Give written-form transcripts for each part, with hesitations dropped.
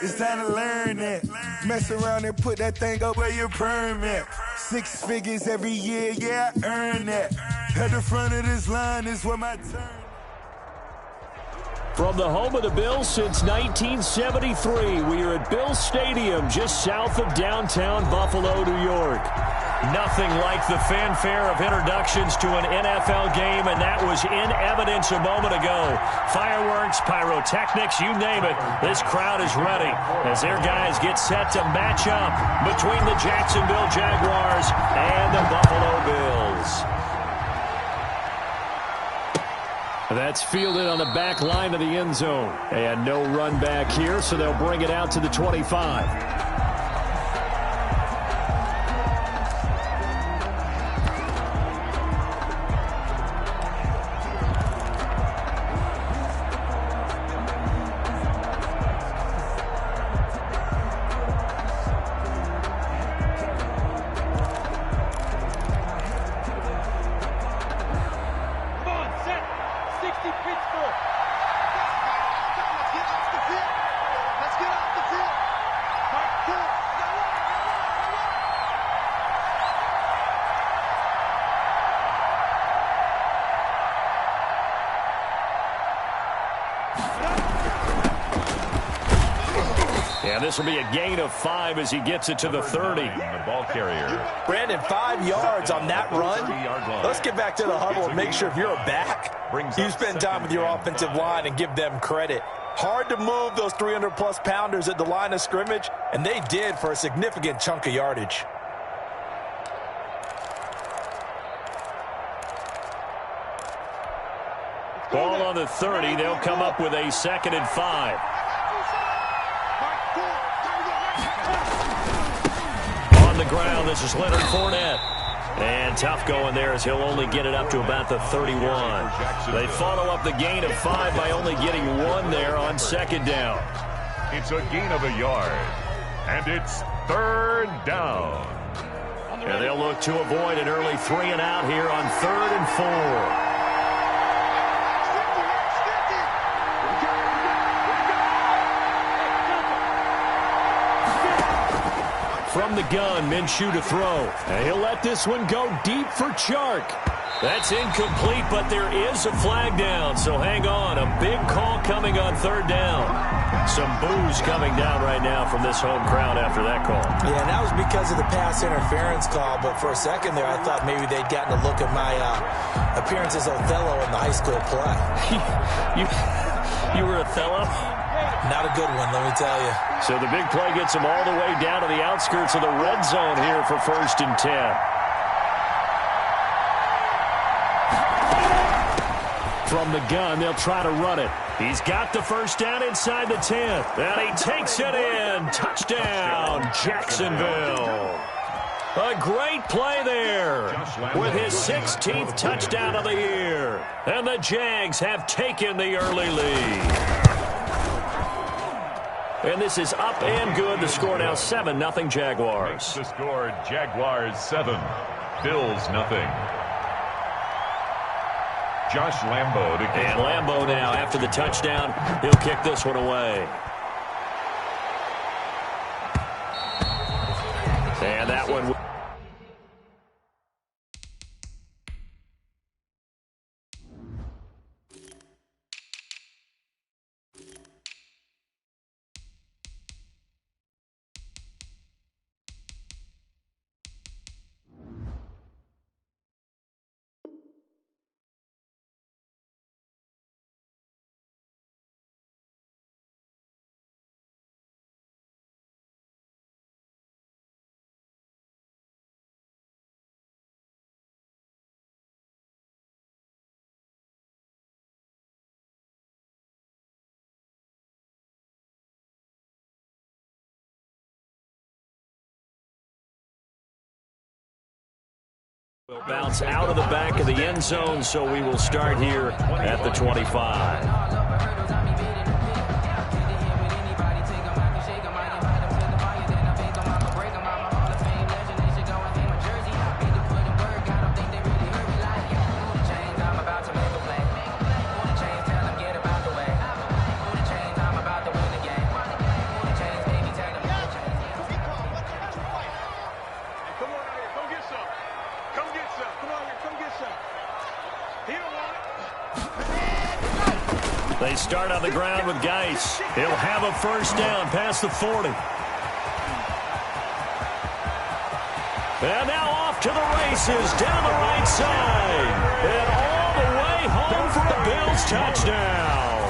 It's time to learn that. Mess around and put that thing up where your permit. 6 figures every year, yeah, I earn that. At the front of this line is where my turn. From the home of the Bills since 1973, we are at Bills Stadium just south of downtown Buffalo, New York. Nothing like the fanfare of introductions to an NFL game, and that was in evidence a moment ago. Fireworks, pyrotechnics, you name it. This crowd is ready as their guys get set to match up between the Jacksonville Jaguars and the Buffalo Bills. That's fielded on the back line of the end zone. And no run back here, so they'll bring it out to the 25. This will be a gain of 5 as he gets it to the 30. The ball carrier. Brandon, 5 yards on that run. Let's get back to the huddle and make sure if you're a back, you spend time with your offensive line and give them credit. Hard to move those 300-plus pounders at the line of scrimmage, and they did for a significant chunk of yardage. Ball on the 30. They'll come up with a 2nd and 5. On the ground, this is Leonard Fournette. And tough going there as he'll only get it up to about the 31. They follow up the gain of 5 by only getting 1 there on 2nd down. It's a gain of a yard. And it's 3rd down. And they'll look to avoid an early 3 and out here on 3rd and 4. From the gun, Minshew to throw. And he'll let this one go deep for Chark. That's incomplete, but there is a flag down, so hang on. A big call coming on 3rd down. Some boos coming down right now from this home crowd after that call. Yeah, and that was because of the pass interference call, but for a second there I thought maybe they'd gotten a look at my appearance as Othello in the high school play. You were Othello? Not a good one, let me tell you. So the big play gets him all the way down to the outskirts of the red zone here for 1st and 10. From the gun, they'll try to run it. He's got the 1st down inside the 10. And he takes it in. Touchdown, Jacksonville. A great play there with his 16th touchdown of the year. And the Jags have taken the early lead. And this is up and good. The score now 7-0 Jaguars. The score, Jaguars 7, Bills 0. Josh Lambo to kick. And Lambo now, after the touchdown, he'll kick this one away. And that one... will bounce out of the back of the end zone, so we will start here at the 25. They start on the ground with Geis. He'll have a first down past the 40. And now off to the races down the right side. And all the way home for a Bills touchdown.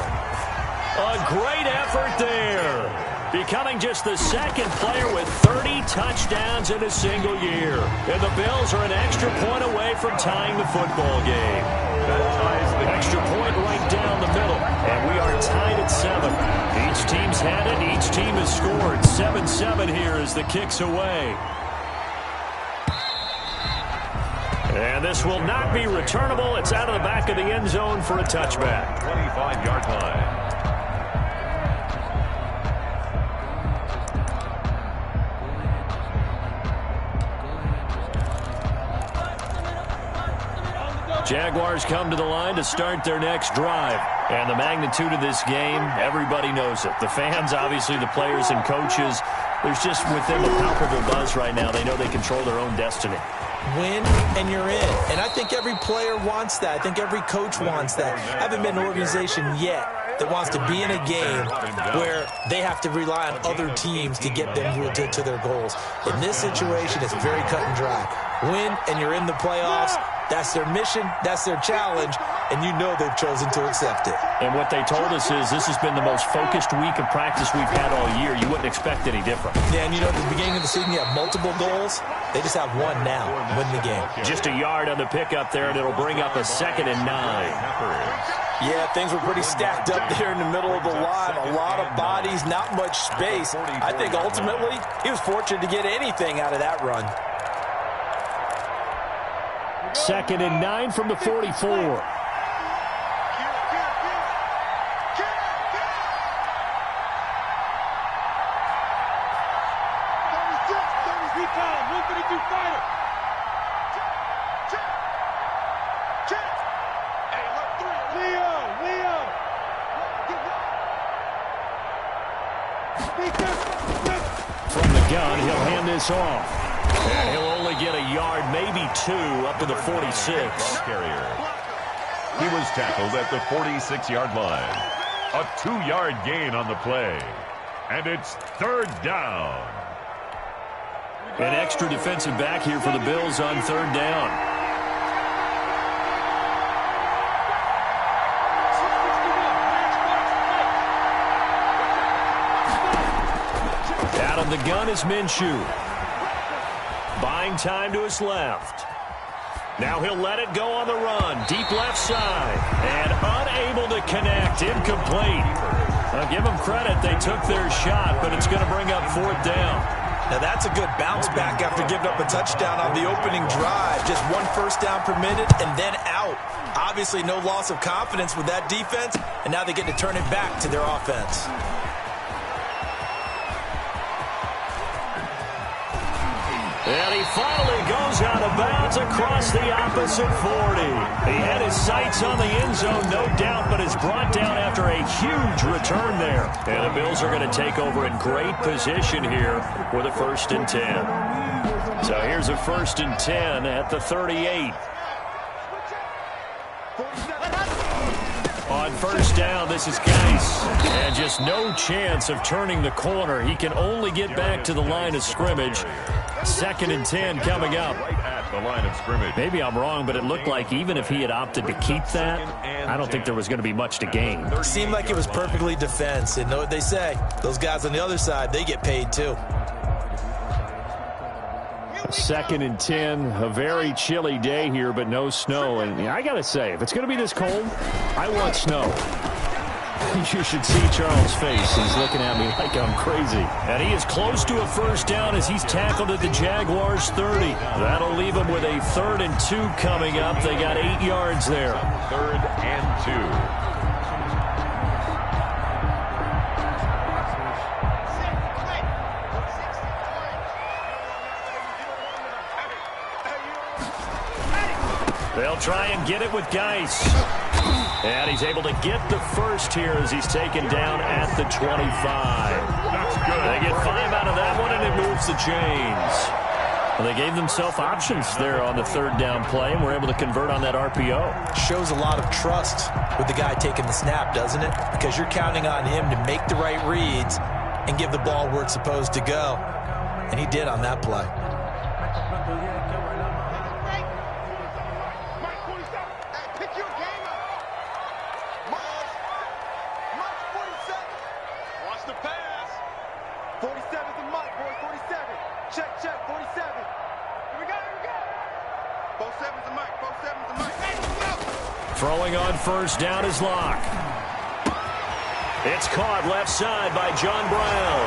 A great effort there. Becoming just the second player with 30 touchdowns in a single year. And the Bills are an extra point away from tying the football game. That ties the extra point right down the middle. And we are tied at 7. Each team's had it. Each team has scored. 7-7 here as the kick's away. And this will not be returnable. It's out of the back of the end zone for a touchback. 25-yard line. Jaguars come to the line to start their next drive. And the magnitude of this game, everybody knows it. The fans, obviously the players and coaches, there's just with them a palpable buzz right now. They know they control their own destiny. Win and you're in. And I think every player wants that. I think every coach wants that. I haven't been an organization yet that wants to be in a game where they have to rely on other teams to get them to their goals. In this situation, it's very cut and dry. Win and you're in the playoffs. That's their mission. That's their challenge. And you know they've chosen to accept it. And what they told us is this has been the most focused week of practice we've had all year. You wouldn't expect any different. Yeah, and you know, at the beginning of the season, you have multiple goals. They just have one now. Win the game. Just a yard on the pickup there, and it'll bring up a 2nd and 9. Yeah, things were pretty stacked up there in the middle of the line. A lot of bodies, not much space. I think ultimately he was fortunate to get anything out of that run. 2nd and 9 from the 44. From the gun, he'll hand this off. And he'll only get a yard, maybe 2, up to the 46. He was tackled at the 46-yard line. A 2-yard gain on the play. And it's 3rd down. An extra defensive back here for the Bills on 3rd down. Out of the gun is Minshew. Buying time to his left. Now he'll let it go on the run. Deep left side. And unable to connect. Incomplete. I'll give them credit. They took their shot, but it's going to bring up 4th down. Now that's a good bounce back after giving up a touchdown on the opening drive. Just 1 first down permitted and then out. Obviously no loss of confidence with that defense, and now they get to turn it back to their offense. And he finally goes out of bounds across the opposite 40. He had his sights on the end zone, no doubt, but is brought down after a huge return there. And the Bills are going to take over in great position here with a 1st and 10. So here's a 1st and 10 at the 38. On 1st down, this is Geis. And just no chance of turning the corner. He can only get back to the line of scrimmage. 2nd and 10 coming up. Right at the line of scrimmage. Maybe I'm wrong, but it looked like even if he had opted to keep that, I don't think there was going to be much to gain. It seemed like it was perfectly defense. And know what they say? Those guys on the other side, they get paid too. 2nd and 10, a very chilly day here, but no snow. And I got to say, if it's going to be this cold, I want snow. You should see Charles' face. He's looking at me like I'm crazy. And he is close to a 1st down as he's tackled at the Jaguars' 30. That'll leave him with a 3rd and 2 coming up. They got 8 yards there. 3rd and 2. They'll try and get it with Geis. And he's able to get the first here as he's taken down at the 25. That's good. They get 5 out of that one, and it moves the chains. Well, they gave themselves options there on the third down play and were able to convert on that RPO. Shows a lot of trust with the guy taking the snap, doesn't it? Because you're counting on him to make the right reads and give the ball where it's supposed to go. And he did on that play. Throwing on first down is Locke. It's caught left side by John Brown.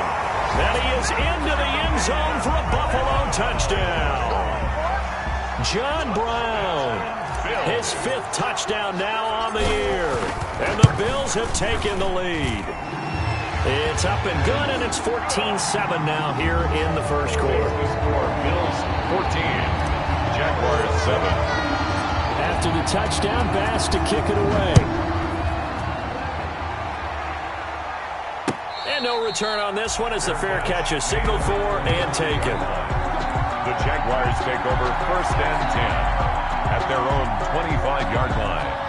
And he is into the end zone for a Buffalo touchdown. John Brown, his 5th touchdown now on the year. And the Bills have taken the lead. It's up and good, and it's 14-7 now here in the first quarter. Bills 14, Jaguars 7. After the touchdown, Bass to kick it away. And no return on this one as the fair catch is signaled for and taken. The Jaguars take over 1st and 10 at their own 25-yard line.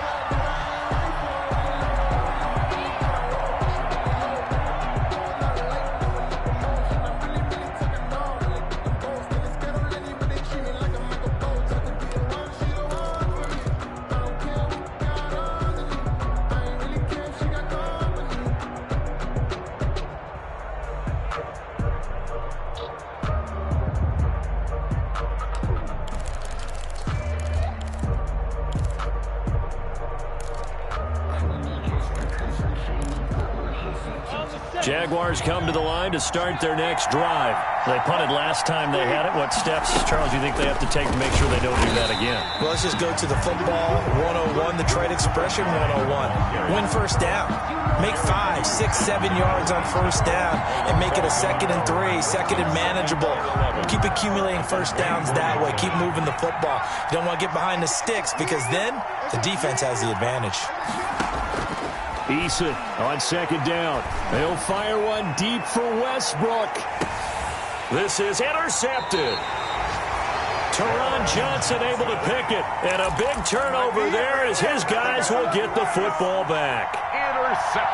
Jaguars come to the line to start their next drive. They punted last time they had it. What steps, Charles, you think they have to take to make sure they don't do that again? Well, let's just go to the football 101, the trade expression 101. Win first down. Make 5, 6, 7 yards on first down and make it a 2nd and 3, 2nd and manageable. Keep accumulating first downs that way. Keep moving the football. You don't want to get behind the sticks because then the defense has the advantage. Eason on 2nd down. They'll fire one deep for Westbrook. This is intercepted. Teron Johnson able to pick it. And a big turnover there as his guys will get the football back.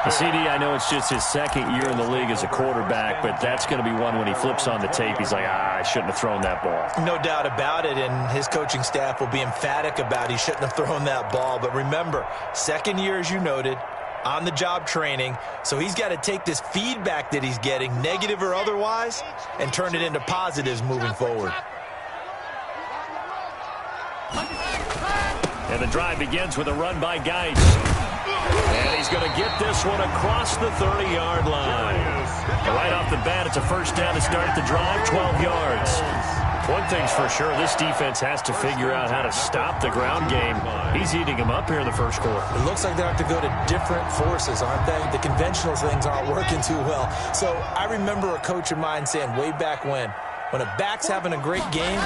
The CD, I know it's just his 2nd year in the league as a quarterback, but that's going to be one when he flips on the tape. He's like, I shouldn't have thrown that ball. No doubt about it, and his coaching staff will be emphatic about he shouldn't have thrown that ball. But remember, 2nd year, as you noted, on-the-job training, so he's got to take this feedback that he's getting, negative or otherwise, and turn it into positives moving forward. And the drive begins with a run by Geis. And he's going to get this one across the 30-yard line. Right off the bat, it's a first down to start the drive, 12 yards. One thing's for sure, this defense has to figure out how to stop the ground game. He's eating them up here in the first quarter. It looks like they have to go to different forces, aren't they? The conventional things aren't working too well. So I remember a coach of mine saying way back when a back's having a great game,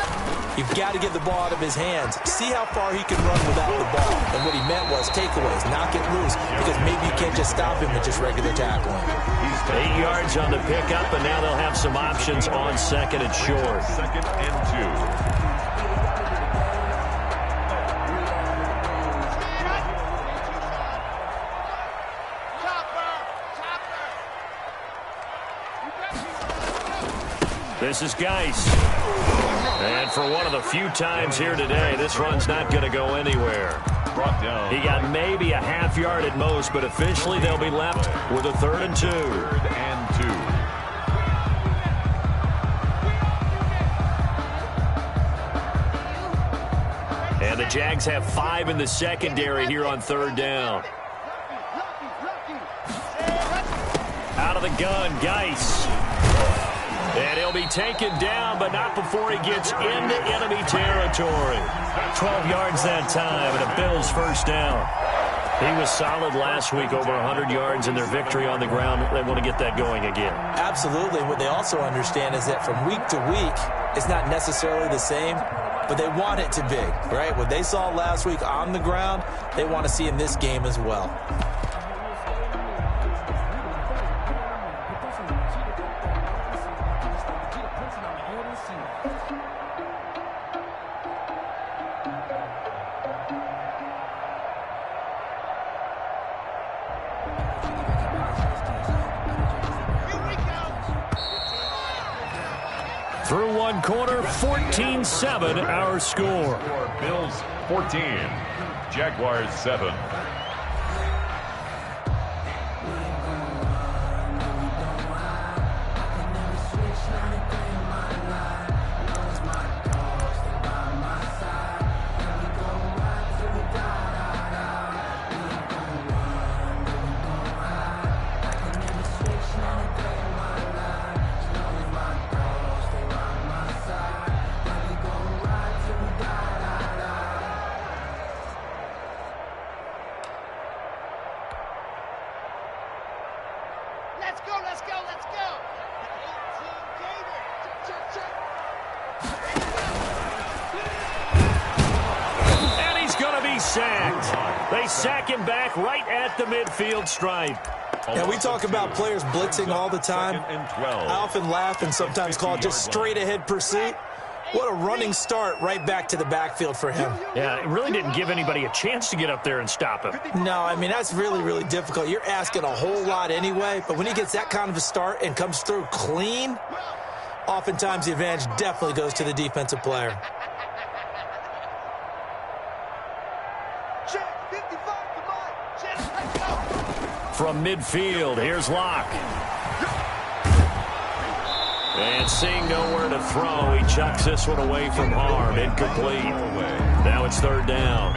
you've got to get the ball out of his hands. See how far he can run without the ball. And what he meant was takeaways, knock it loose, because maybe you can't just stop him with just regular tackling. 8 yards on the pickup, and now they'll have some options on 2nd and short. 2nd and 2. This is Geis. And for one of the few times here today, this run's not going to go anywhere. He got maybe a half yard at most, but officially they'll be left with a 3rd and 2. 3rd and 2. And the Jags have 5 in the secondary here on 3rd down. Out of the gun, Geis. And he'll be taken down, but not before he gets into enemy territory. 12 yards that time, and a Bills first down. He was solid last week, over 100 yards in their victory on the ground. They want to get that going again. Absolutely. What they also understand is that from week to week, it's not necessarily the same, but they want it to be, right? What they saw last week on the ground, they want to see in this game as well. Through one quarter, 14-7 our score. Bills 14, Jaguars 7. Sacked. They sack him back right at the midfield stripe. And we talk about players blitzing all the time. I often laugh and sometimes call it just straight ahead pursuit. What a running start right back to the backfield for him. Yeah, it really didn't give anybody a chance to get up there and stop him. No, I mean, that's really, really difficult. You're asking a whole lot anyway, but when he gets that kind of a start and comes through clean, oftentimes the advantage definitely goes to the defensive player. From midfield, here's Locke. And seeing nowhere to throw, he chucks this one away from harm. Incomplete. Now it's third down.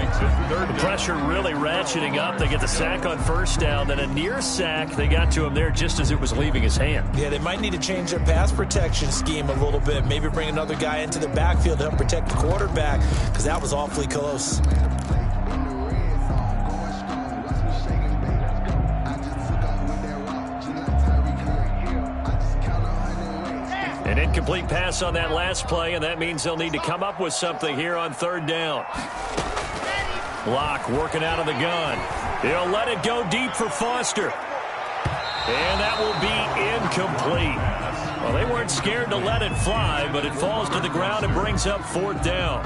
The pressure really ratcheting up. They get the sack on first down. Then a near sack. They got to him there just as it was leaving his hand. Yeah, they might need to change their pass protection scheme a little bit. Maybe bring another guy into the backfield to help protect the quarterback, because that was awfully close. An incomplete pass on that last play, and that means they'll need to come up with something here on third down. Locke working out of the gun. He'll let it go deep for Foster. And that will be incomplete. Well, they weren't scared to let it fly, but it falls to the ground and brings up fourth down.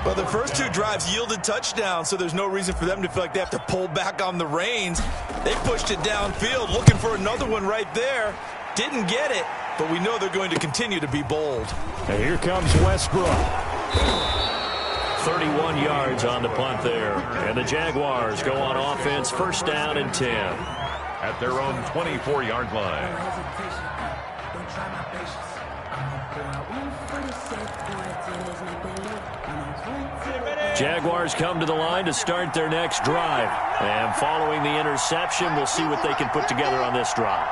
Well, the first two drives yielded touchdowns, so there's no reason for them to feel like they have to pull back on the reins. They pushed it downfield, looking for another one right there. Didn't get it, but we know they're going to continue to be bold. And here comes Westbrook. 31 yards on the punt there. And the Jaguars go on offense, first down and 10. At their own 24-yard line. Jaguars come to the line to start their next drive. And following the interception, we'll see what they can put together on this drive.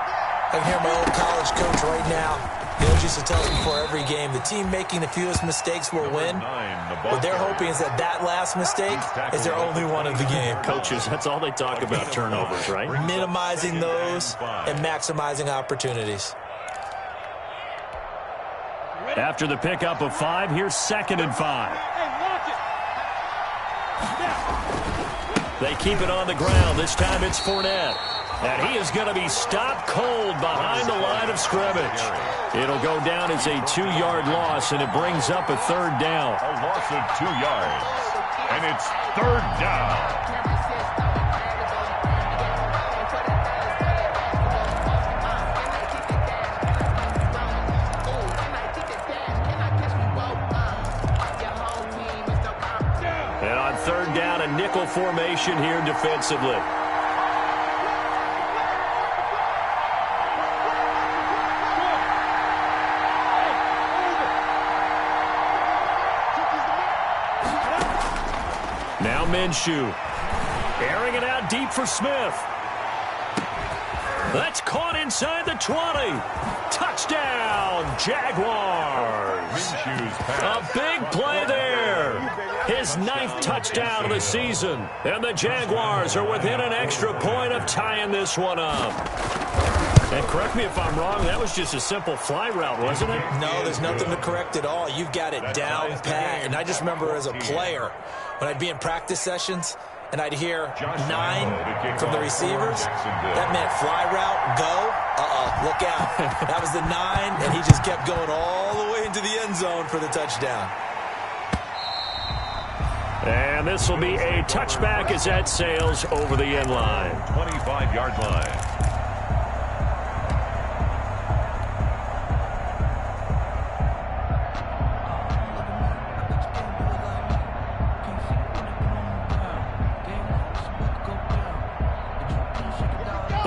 I can hear my old college coach right now. He always used to tell us before every game, the team making the fewest mistakes will win. What they're hoping is that last mistake is their only one of the game. Coaches, that's all they talk about, turnovers, right? Minimizing those and maximizing opportunities. After the pickup of 5, here's 2nd and 5. They keep it on the ground. This time it's Fournette. And he is going to be stopped cold behind the line of scrimmage. It'll go down as a 2-yard loss, and it brings up a third down. A loss of 2 yards. And it's third down. And on third down, a nickel formation here defensively. Now Minshew. Airing it out deep for Smith. That's caught inside the 20. Touchdown, Jaguars. Minshew's pass. A big play there. His 9th touchdown of the season. And the Jaguars are within an extra point of tying this one up. And correct me if I'm wrong, that was just a simple fly route, wasn't it? No, there's nothing to correct at all. You've got it down pat. And I just remember as a player, when I'd be in practice sessions and I'd hear 9 from the receivers, that meant fly route, go, look out. That was the 9, and he just kept going all the way into the end zone for the touchdown. And this will be a touchback as that sails over the end line. 25-yard line.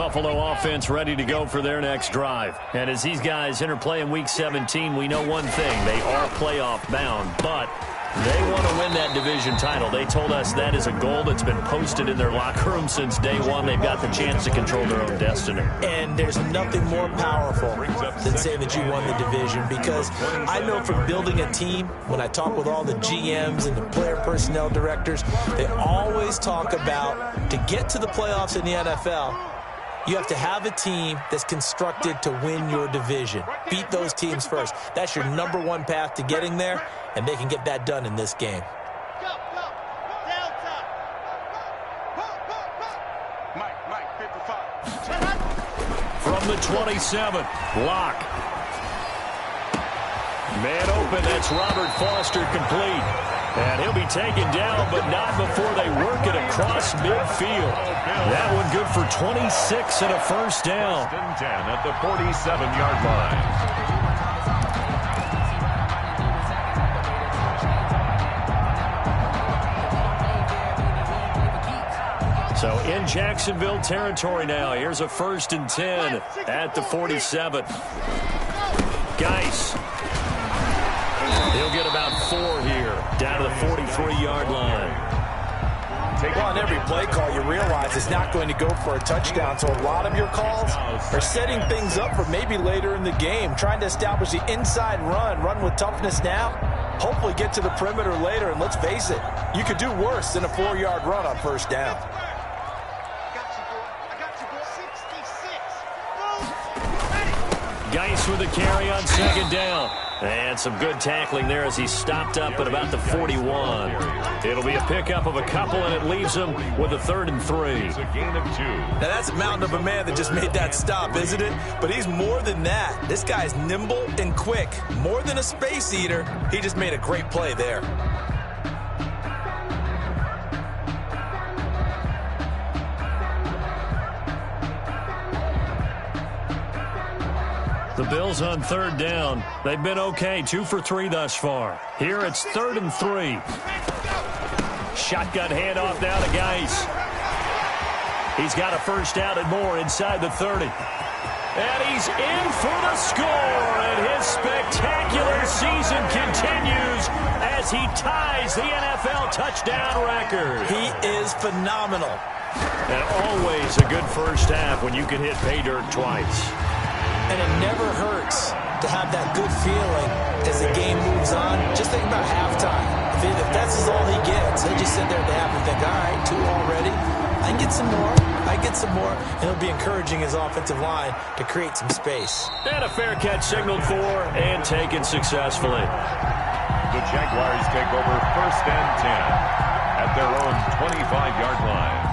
Buffalo offense ready to go for their next drive. And as these guys interplay in Week 17, we know one thing. They are playoff bound, but they want to win that division title. They told us that is a goal that's been posted in their locker room since day one. They've got the chance to control their own destiny. And there's nothing more powerful than saying that you won the division, because I know from building a team, when I talk with all the GMs and the player personnel directors, they always talk about to get to the playoffs in the NFL, you have to have a team that's constructed to win your division. Beat those teams first. That's your number one path to getting there, and they can get that done in this game. From the 27, Locke. Man open, that's Robert Foster complete. And he'll be taken down, but not before they work it across midfield. That one good for 26 and a first down. 10 at the 47-yard line. So in Jacksonville territory now. Here's a 1st and 10 at the 47. Geis. He'll get about 4 here, down to the 43-yard line. Well, on every play call, you realize it's not going to go for a touchdown, so a lot of your calls are setting things up for maybe later in the game, trying to establish the inside run with toughness now, hopefully get to the perimeter later, and let's face it, you could do worse than a 4-yard run on first down. Geis with a carry on 2nd down. And some good tackling there as he stopped up at about the 41. It'll be a pickup of a couple, and it leaves him with a 3rd and 3. It's a gain of 2. Now, that's a mountain of a man that just made that stop, isn't it? But he's more than that. This guy's nimble and quick. More than a space eater, he just made a great play there. The Bills on 3rd down. They've been okay, 2 for 3 thus far. Here it's 3rd and 3. Shotgun handoff now to Geis. He's got a first down and more inside the 30. And he's in for the score, and his spectacular season continues as he ties the NFL touchdown record. He is phenomenal. And always a good first half when you can hit pay dirt twice. And it never hurts to have that good feeling as the game moves on. Just think about halftime. If that's all he gets, he'll just sit there at the half and think, all right, 2 already. I can get some more. I get some more. And he'll be encouraging his offensive line to create some space. And a fair catch signaled for and taken successfully. The Jaguars take over 1st and 10 at their own 25-yard line.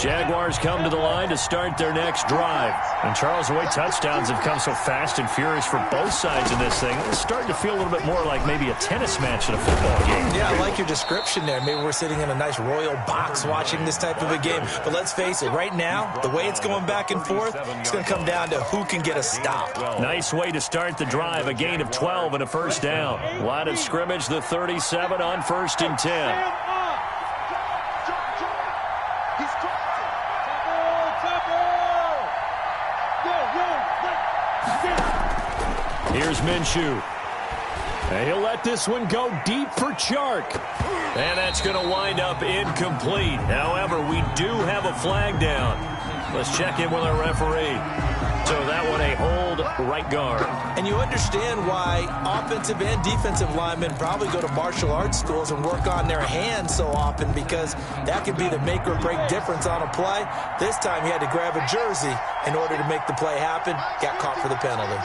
Jaguars come to the line to start their next drive. And Charles, the way touchdowns have come so fast and furious for both sides in this thing, it's starting to feel a little bit more like maybe a tennis match in a football game. Yeah, I like your description there. Maybe we're sitting in a nice royal box watching this type of a game. But let's face it, right now, the way it's going back and forth, it's going to come down to who can get a stop. Nice way to start the drive, a gain of 12 and a first down. Line of scrimmage, the 37 on 1st and 10. Here's Minshew. And he'll let this one go deep for Chark. And that's going to wind up incomplete. However, we do have a flag down. Let's check in with our referee. So that one a hold right guard. And you understand why offensive and defensive linemen probably go to martial arts schools and work on their hands so often, because that could be the make or break difference on a play. This time he had to grab a jersey in order to make the play happen. Got caught for the penalty.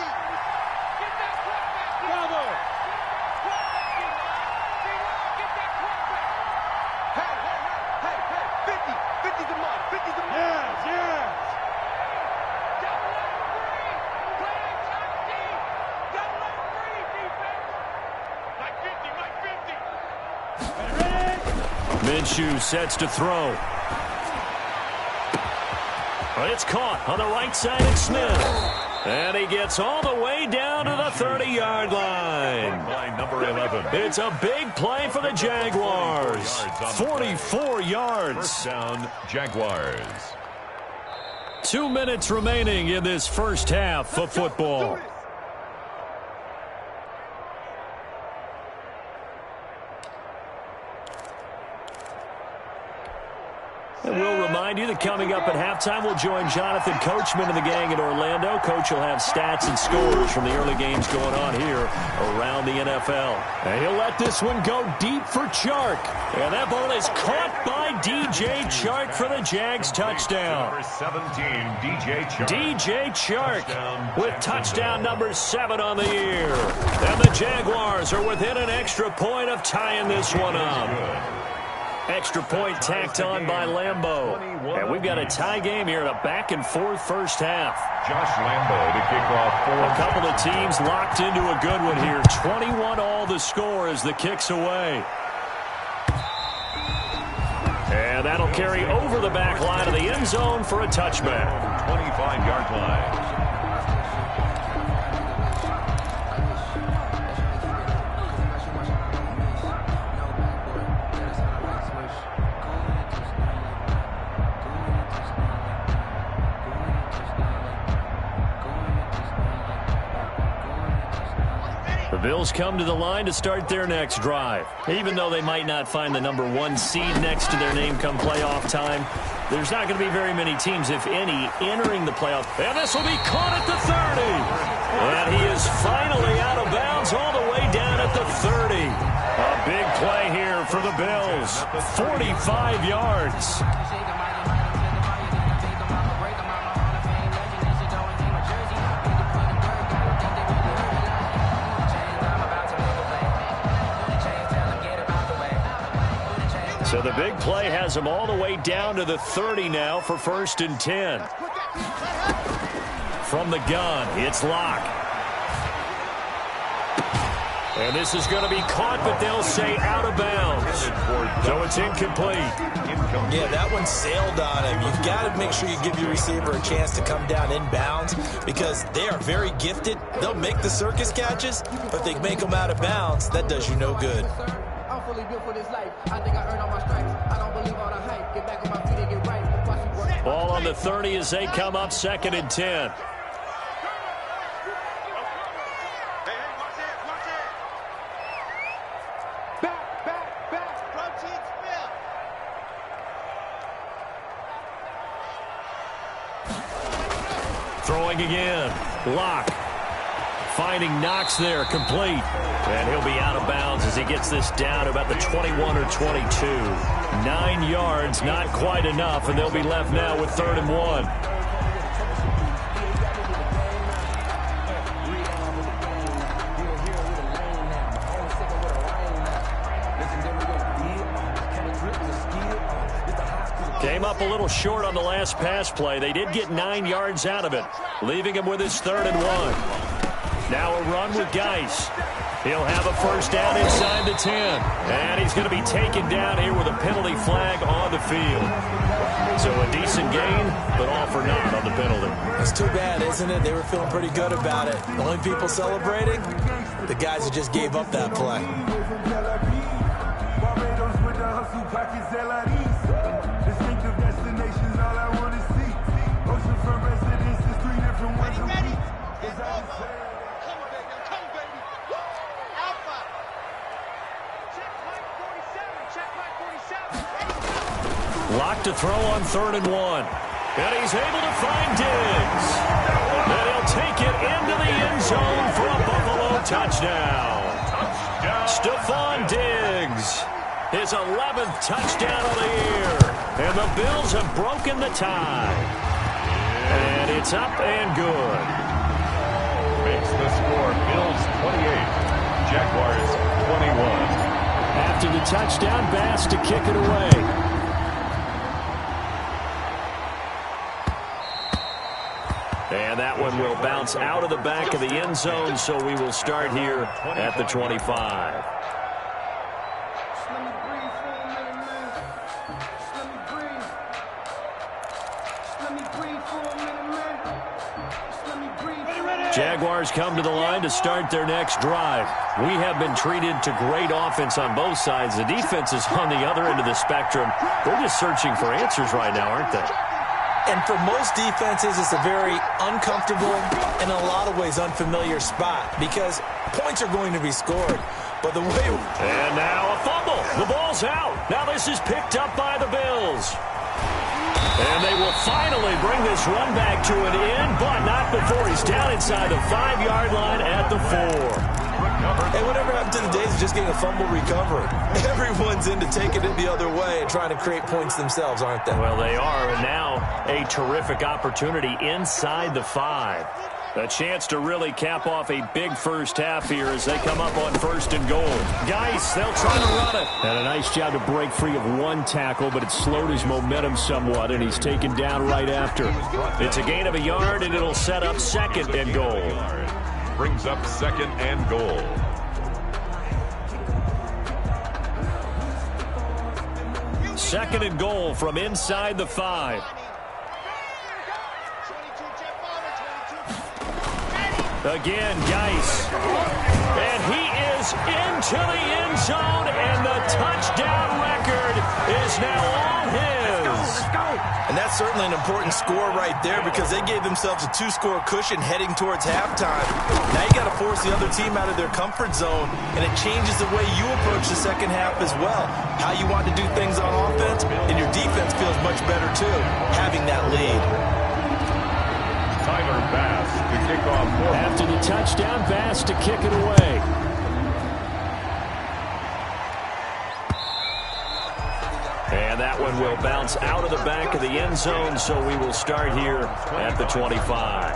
Minshew sets to throw. But it's caught on the right side of Smith. And he gets all the way down to the 30-yard line. By number 11. It's a big play for the Jaguars. 44 yards. First down, Jaguars. 2 minutes remaining in this first half of football. And we'll remind you that coming up at halftime, we'll join Jonathan Coachman and the gang in Orlando. Coach will have stats and scores from the early games going on here around the NFL. And he'll let this one go deep for Chark. And that ball is caught by DJ Chark for the Jags touchdown. Number 17, DJ Chark. DJ Chark with touchdown number 7 on the year. And the Jaguars are within an extra point of tying this one up. Extra point tacked on by Lambeau. And we've got a tie game here in a back-and-forth first half. Josh Lambeau to kick off for a couple of teams locked into a good one here. 21-all the score as the kick's away. And that'll carry over the back line of the end zone for a touchback. 25-yard line. The Bills come to the line to start their next drive. Even though they might not find the number 1 seed next to their name come playoff time, there's not going to be very many teams, if any, entering the playoff. And this will be caught at the 30. And he is finally out of bounds all the way down at the 30. A big play here for the Bills. 45 yards. So the big play has him all the way down to the 30 now for 1st and 10. From the gun, it's Locke. And this is going to be caught, but they'll say out of bounds. So it's incomplete. Yeah, that one sailed on him. You've got to make sure you give your receiver a chance to come down inbounds because they are very gifted. They'll make the circus catches, but if they make them out of bounds, that does you no good. Ball on the 30 as they come up 2nd and 10. Throwing again. Locke. Finding Knox there, complete. And he'll be out of bounds as he gets this down about the 21 or 22. 9 yards, not quite enough, and they'll be left now with 3rd and 1. Came up a little short on the last pass play. They did get 9 yards out of it, leaving him with his 3rd and 1. Now a run with Geis. He'll have a first down inside the 10. And he's going to be taken down here with a penalty flag on the field. So a decent gain, but all for naught on the penalty. It's too bad, isn't it? They were feeling pretty good about it. The only people celebrating, the guys who just gave up that play. Locked to throw on 3rd and 1. And he's able to find Diggs. And he'll take it into the end zone for a Buffalo touchdown. Stephon Diggs, his 11th touchdown of the year. And the Bills have broken the tie. And it's up and good. Makes the score Bills 28, Jaguars 21. After the touchdown, Bass to kick it away. And that one will bounce out of the back of the end zone, so we will start here at the 25. Jaguars come to the line to start their next drive. We have been treated to great offense on both sides. The defense is on the other end of the spectrum. They're just searching for answers right now, aren't they? And for most defenses, it's a very uncomfortable and in a lot of ways unfamiliar spot because points are going to be scored. But the way... And now a fumble. The ball's out. Now this is picked up by the Bills. And they will finally bring this run back to an end, but not before he's down inside the 5-yard line at the 4. Hey, whatever happened to the days of just getting a fumble recovery? Everyone's into taking it the other way and trying to create points themselves, aren't they? Well, they are, and now a terrific opportunity inside the 5. A chance to really cap off a big first half here as they come up on 1st and goal. Guys, they'll try to run it. And a nice job to break free of one tackle, but it slowed his momentum somewhat, and he's taken down right after. It's a gain of a yard, and it'll set up 2nd and goal. Brings up 2nd and goal. Second and goal from inside the 5. Again, Geis. And he is into the end zone, and the touchdown record is now all his. Let's go. And that's certainly an important score right there because they gave themselves a 2-score cushion heading towards halftime. Now you got to force the other team out of their comfort zone, and it changes the way you approach the second half as well. How you want to do things on offense, and your defense feels much better too, having that lead. Tyler Bass to kick off. After the touchdown, Bass to kick it away. And that one will bounce out of the back of the end zone, so we will start here at the 25.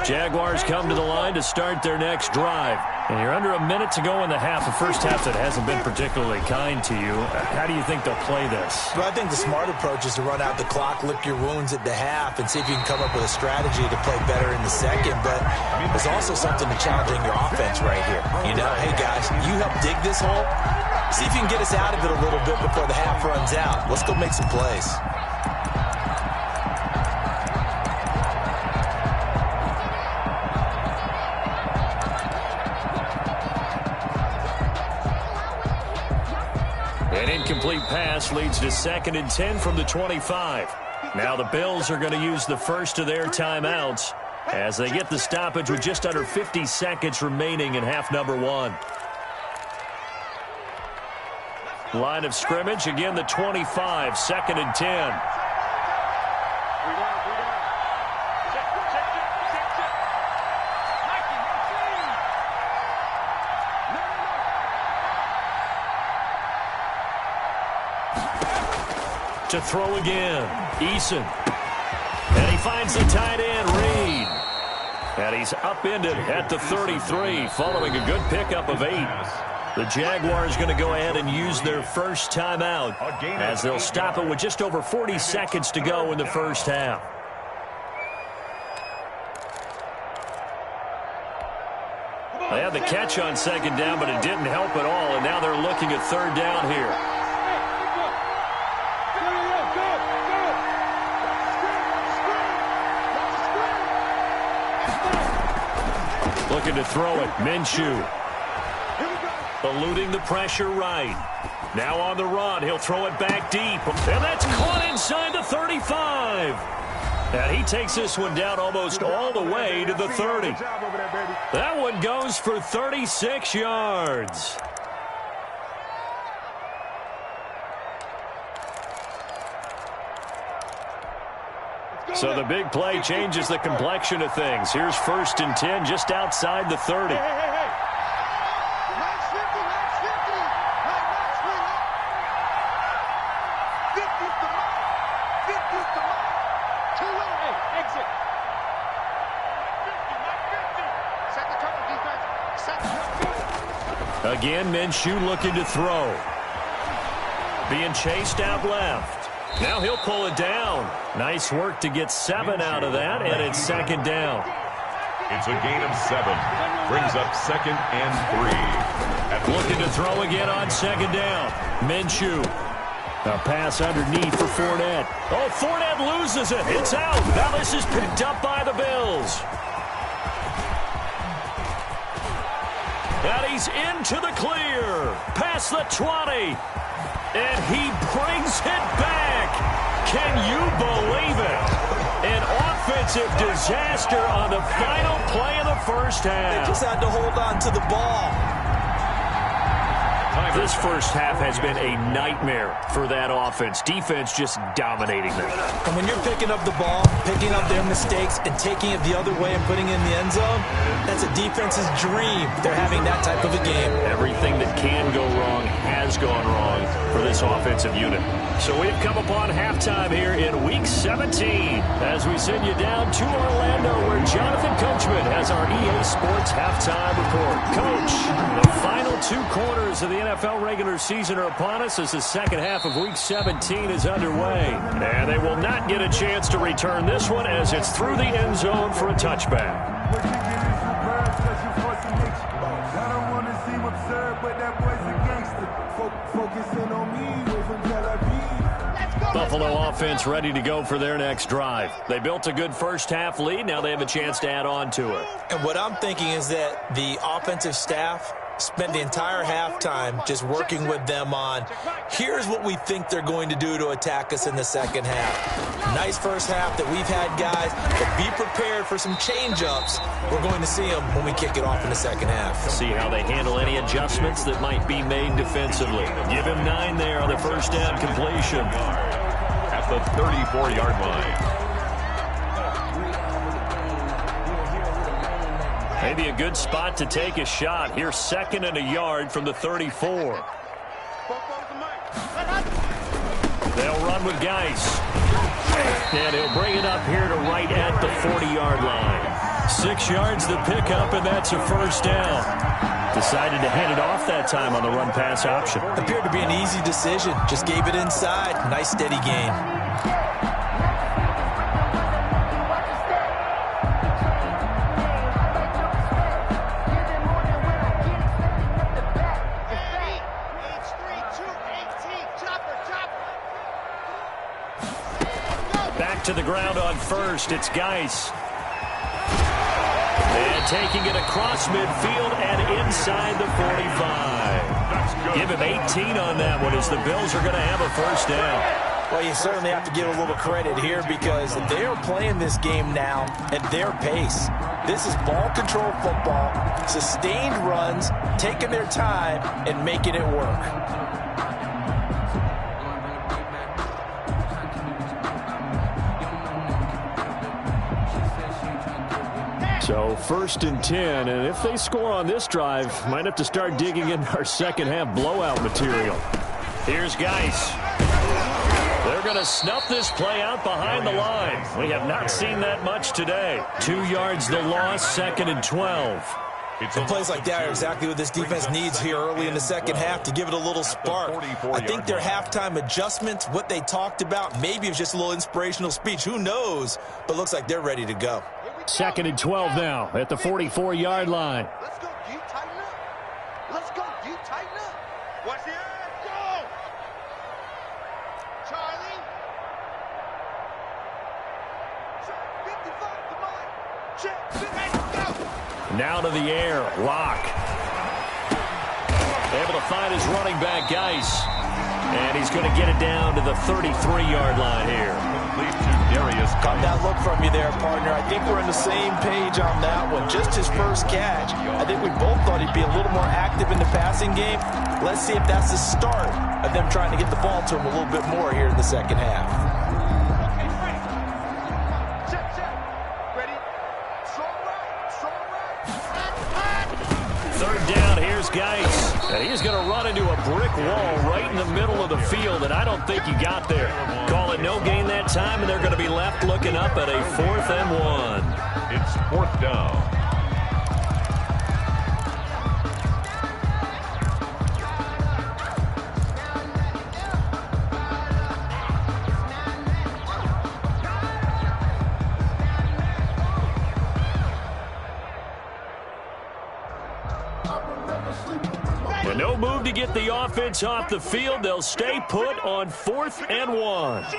Jaguars come to the line to start their next drive. And you're under a minute to go in the half. The first half that hasn't been particularly kind to you. How do you think they'll play this? Well, I think the smart approach is to run out the clock, lick your wounds at the half, and see if you can come up with a strategy to play better in the second. But there's also something to challenging your offense right here. You know, hey, guys, you help dig this hole. See if you can get us out of it a little bit before the half runs out. Let's go make some plays. An incomplete pass leads to 2nd and 10 from the 25. Now the Bills are going to use the first of their timeouts as they get the stoppage with just under 50 seconds remaining in half number 1. Line of scrimmage, again the 25, 2nd and 10. To throw again, Eason. And he finds the tight end, Reed. And he's upended at the 33, following a good pickup of 8. The Jaguars going to go ahead and use their first timeout as they'll stop it with just over 40 seconds to go in the first half. They had the catch on 2nd down, but it didn't help at all, and now they're looking at 3rd down here. Looking to throw it, Minshew. Eluding the pressure right. Now on the run, he'll throw it back deep. And that's caught inside the 35. And he takes this one down almost all the way to the 30. That one goes for 36 yards. So the big play changes the complexion of things. Here's 1st and 10 just outside the 30. Again, Minshew looking to throw. Being chased out left. Now he'll pull it down. Nice work to get 7 out of that, and it's 2nd down. It's a gain of 7. Brings up 2nd and 3. Looking to throw again on 2nd down. Minshew. A pass underneath for Fournette. Oh, Fournette loses it. It's out. Now this is picked up by the Bills. And he's into the clear. Past the 20. And he brings it back. Can you believe it? An offensive disaster on the final play of the first half. They just had to hold on to the ball. This first half has been a nightmare for that offense. Defense just dominating them. And when you're picking up the ball, picking up their mistakes, and taking it the other way and putting it in the end zone, that's a defense's dream. They're having that type of a game. Everything that can go wrong has gone wrong for this offensive unit. So we've come upon halftime here in Week 17 as we send you down to Orlando where Jonathan Coachman has our EA Sports halftime report. Coach, the final 2 quarters of the NFL regular season are upon us as the second half of Week 17 is underway. And they will not get a chance to return this one as it's through the end zone for a touchback. I don't want to seem absurd, but that boy's a gangster. Focusing on me, wait from Tel Aviv. Buffalo offense ready to go for their next drive. They built a good first half lead. Now they have a chance to add on to it. And what I'm thinking is that the offensive staff spent the entire halftime just working with them on, here's what we think they're going to do to attack us in the second half. Nice first half that we've had, guys, but be prepared for some change-ups. We're going to see them when we kick it off in the second half. See how they handle any adjustments that might be made defensively. Give him 9 there on the first down completion. At the 34-yard line. Maybe a good spot to take a shot. Here's 2nd and a yard from the 34. They'll run with Geis. And he'll bring it up here to right at the 40-yard line. 6 yards to pick up, and that's a first down. Decided to hand it off that time on the run-pass option. Appeared to be an easy decision. Just gave it inside. Nice steady gain. To the ground on first, it's Geis. And taking it across midfield and inside the 45. Give him 18 on that one as the Bills are going to have a first down. Well, you certainly have to give a little credit here because they are playing this game now at their pace. This is ball control football, sustained runs, taking their time and making it work. So 1st and 10, and if they score on this drive, might have to start digging in our second half blowout material. Here's Geis. They're going to snuff this play out behind the line. We have not seen that much today. 2 yards the loss, 2nd and 12. And plays like that are exactly what this defense needs here early in the second half to give it a little spark. I think their halftime adjustments, what they talked about, maybe it was just a little inspirational speech. Who knows? But looks like they're ready to go. 2nd and 12 now at the 44-yard line. Let's go, D. Tighten up. Let's go, D. Tighten up. Watch the air. Go. Charlie. 55 to mine. Check. 50. Go. Now to the air. Lock. Able to find his running back, Geis. And he's going to get it down to the 33-yard line here. Got that look from you there, partner. I think we're on the same page on that one. Just his first catch. I think we both thought he'd be a little more active in the passing game. Let's see if that's the start of them trying to get the ball to him a little bit more here in the second half. Third down, here's Geis. And he's going to run into a brick wall right in the middle of the field, and I don't think he got there. Call it no gain that time, and they're going to be left looking up at a 4th and 1. It's 4th down. And no move to get the offense off the field. They'll stay put on 4th and 1. Alert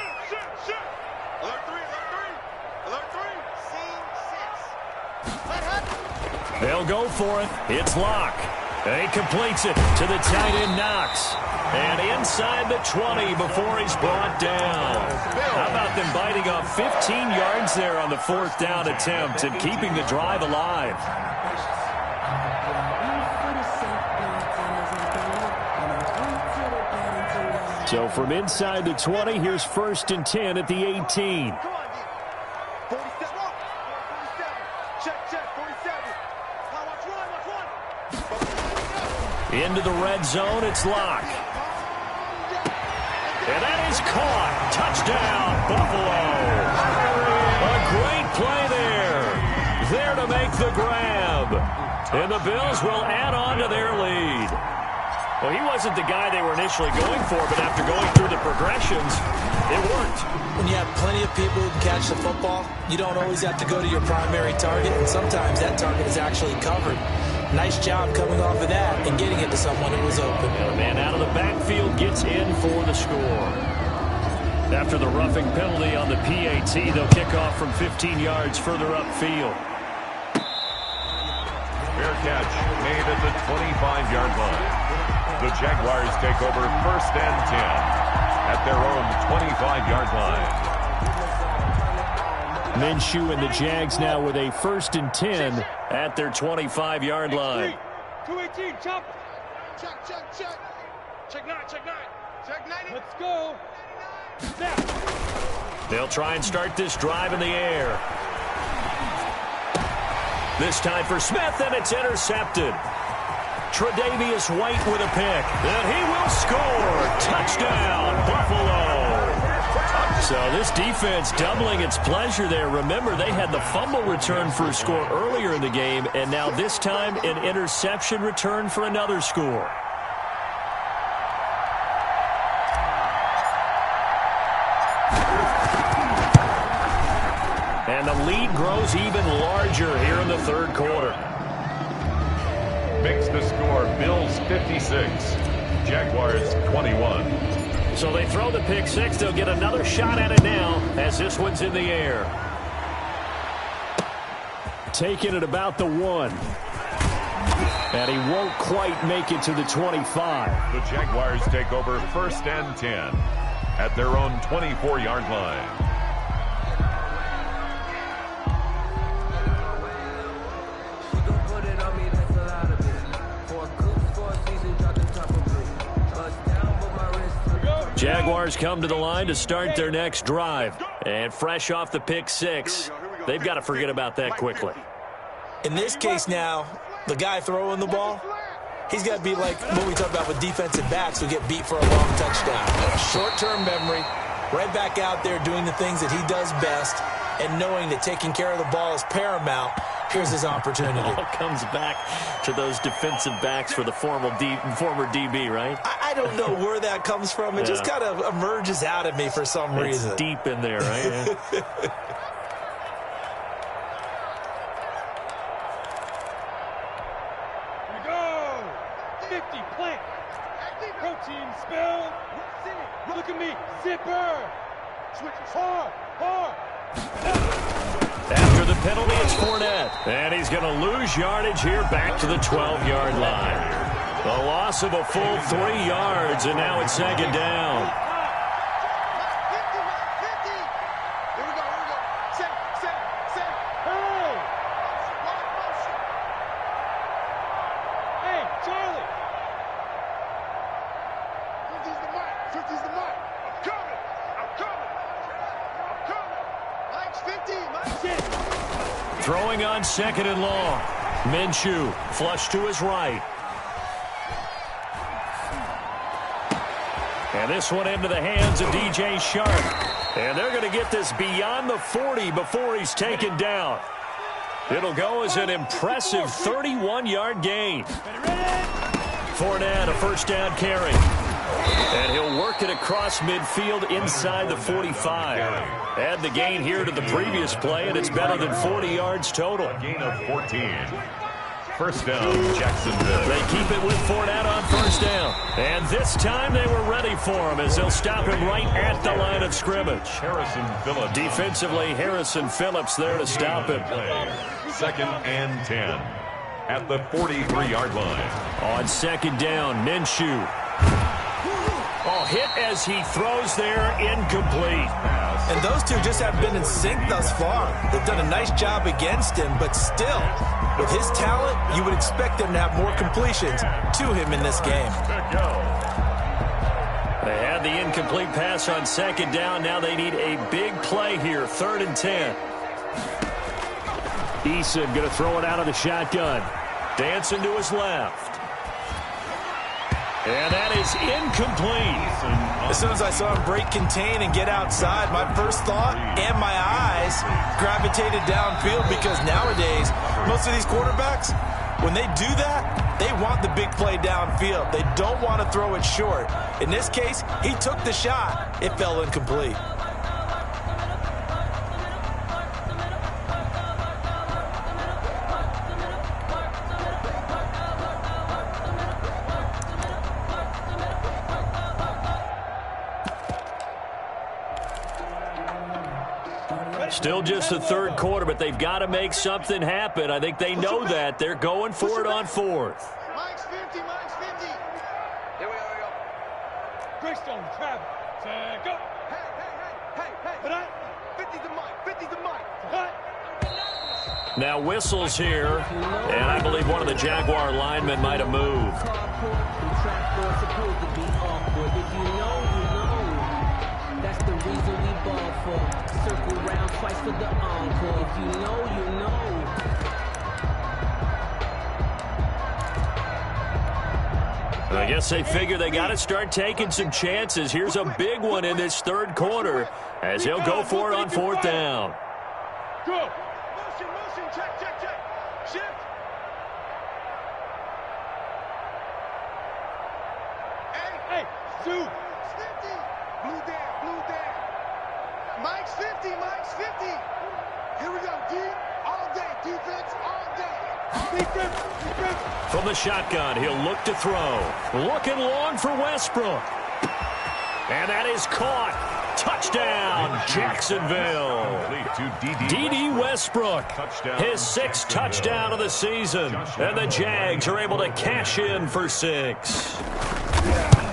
3, alert 3. Scene 6. They'll go for it. It's Locke. And he completes it to the tight end Knox. And inside the 20 before he's brought down. How about them biting off 15 yards there on the 4th down attempt and keeping the drive alive? So from inside the 20, here's 1st and 10 at the 18. Come on, 47. 47. Check, 47. Watch one. Into the red zone, it's Locke. And that is caught. Touchdown, Buffalo. A great play there. There to make the grab. And the Bills will add on to their lead. Well, he wasn't the guy they were initially going for, but after going through the progressions, it worked. When you have plenty of people who can catch the football, you don't always have to go to your primary target, and sometimes that target is actually covered. Nice job coming off of that and getting it to someone who was open. And a man out of the backfield gets in for the score. After the roughing penalty on the PAT, they'll kick off from 15 yards further upfield. Fair catch made at the 25-yard line. The Jaguars take over 1st and 10 at their own 25-yard line. Minshew and the Jags now with a 1st and 10 at their 25-yard line. 218, chop. Check. Check 9. Check 90. Let's go. Snap. They'll try and start this drive in the air. This time for Smith, and it's intercepted. Tre'Davious White with a pick, and he will score. Touchdown, Buffalo. So this defense doubling its pleasure there. Remember, they had the fumble return for a score earlier in the game, and now this time an interception return for another score. And the lead grows even larger here in the 3rd quarter. Makes the score Bills 56, Jaguars 21. So they throw the pick 6. They'll get another shot at it now as this one's in the air. Taking it about the 1. And he won't quite make it to the 25. The Jaguars take over 1st and 10 at their own 24-yard line. Jaguars come to the line to start their next drive. And fresh off the pick 6, they've got to forget about that quickly. In this case now, the guy throwing the ball, he's got to be like what we talk about with defensive backs who get beat for a long touchdown. Short-term memory, right back out there doing the things that he does best, and knowing that taking care of the ball is paramount. Here's his opportunity. It all comes back to those defensive backs for the former DB, right? I don't know where that comes from. It just kind of emerges out of me for some reason. It's deep in there, right? Here we go. 50, plant. Protein spill. Look at me. Zipper. Switch hard. After the penalty, it's Fournette. And he's going to lose yardage here back to the 12-yard line. A loss of a full 3 yards, and now it's 2nd down. Here we go. Set. Hey, Charlie. 50's the mark. I'm coming. Mike's 50. Mike's it. Throwing on 2nd and long. Minshew flush to his right. And this one into the hands of DJ Sharp. And they're going to get this beyond the 40 before he's taken down. It'll go as an impressive 31-yard gain. Fournette, a 1st down carry. And he'll work it across midfield inside the 45. Add the gain here to the previous play, and it's better than 40 yards total. A gain of 14. First down, Jacksonville. They keep it with Fournette on first down. And this time they were ready for him as they'll stop him right at the line of scrimmage. Harrison Phillips. Defensively, Harrison Phillips there to stop him. Second and 10 at the 43-yard line. On second down, Minshew. Oh, hit as he throws there, incomplete. And those two just haven't been in sync thus far. They've done a nice job against him, but still, with his talent, you would expect them to have more completions to him in this game. They had the incomplete pass on second down. Now they need a big play here, 3rd and 10. Eason going to throw it out of the shotgun. Dancing to his left. And that is incomplete. As soon as I saw him break contain and get outside, my first thought and my eyes gravitated downfield, because nowadays, most of these quarterbacks, when they do that, they want the big play downfield. They don't want to throw it short. In this case, he took the shot. It fell incomplete. Still just the third quarter, but they've got to make something happen. I think they know that. They're going for it on 4th. Mike's 50, Mike's 50. Here we go. Greystone, travel. Go. Hey. 50 to Mike, 50 to Mike. Now whistles here, and I believe one of the Jaguar linemen might have moved. That's the reason we ball for. Circle round twice for the encore. If you know, you know. I guess they figure they got to start taking some chances. Here's a big one in this third quarter as he'll go for it on 4th down. Go. Motion, check. Shift. Hey, Sue. 50. Blue down. Mike's 50. Here we go, D. All day. Defense all day. Defense. From the shotgun, he'll look to throw. Looking long for Westbrook. And that is caught. Touchdown, Jacksonville. D.D. Westbrook, his 6th touchdown of the season. And the Jags are able to cash in for 6.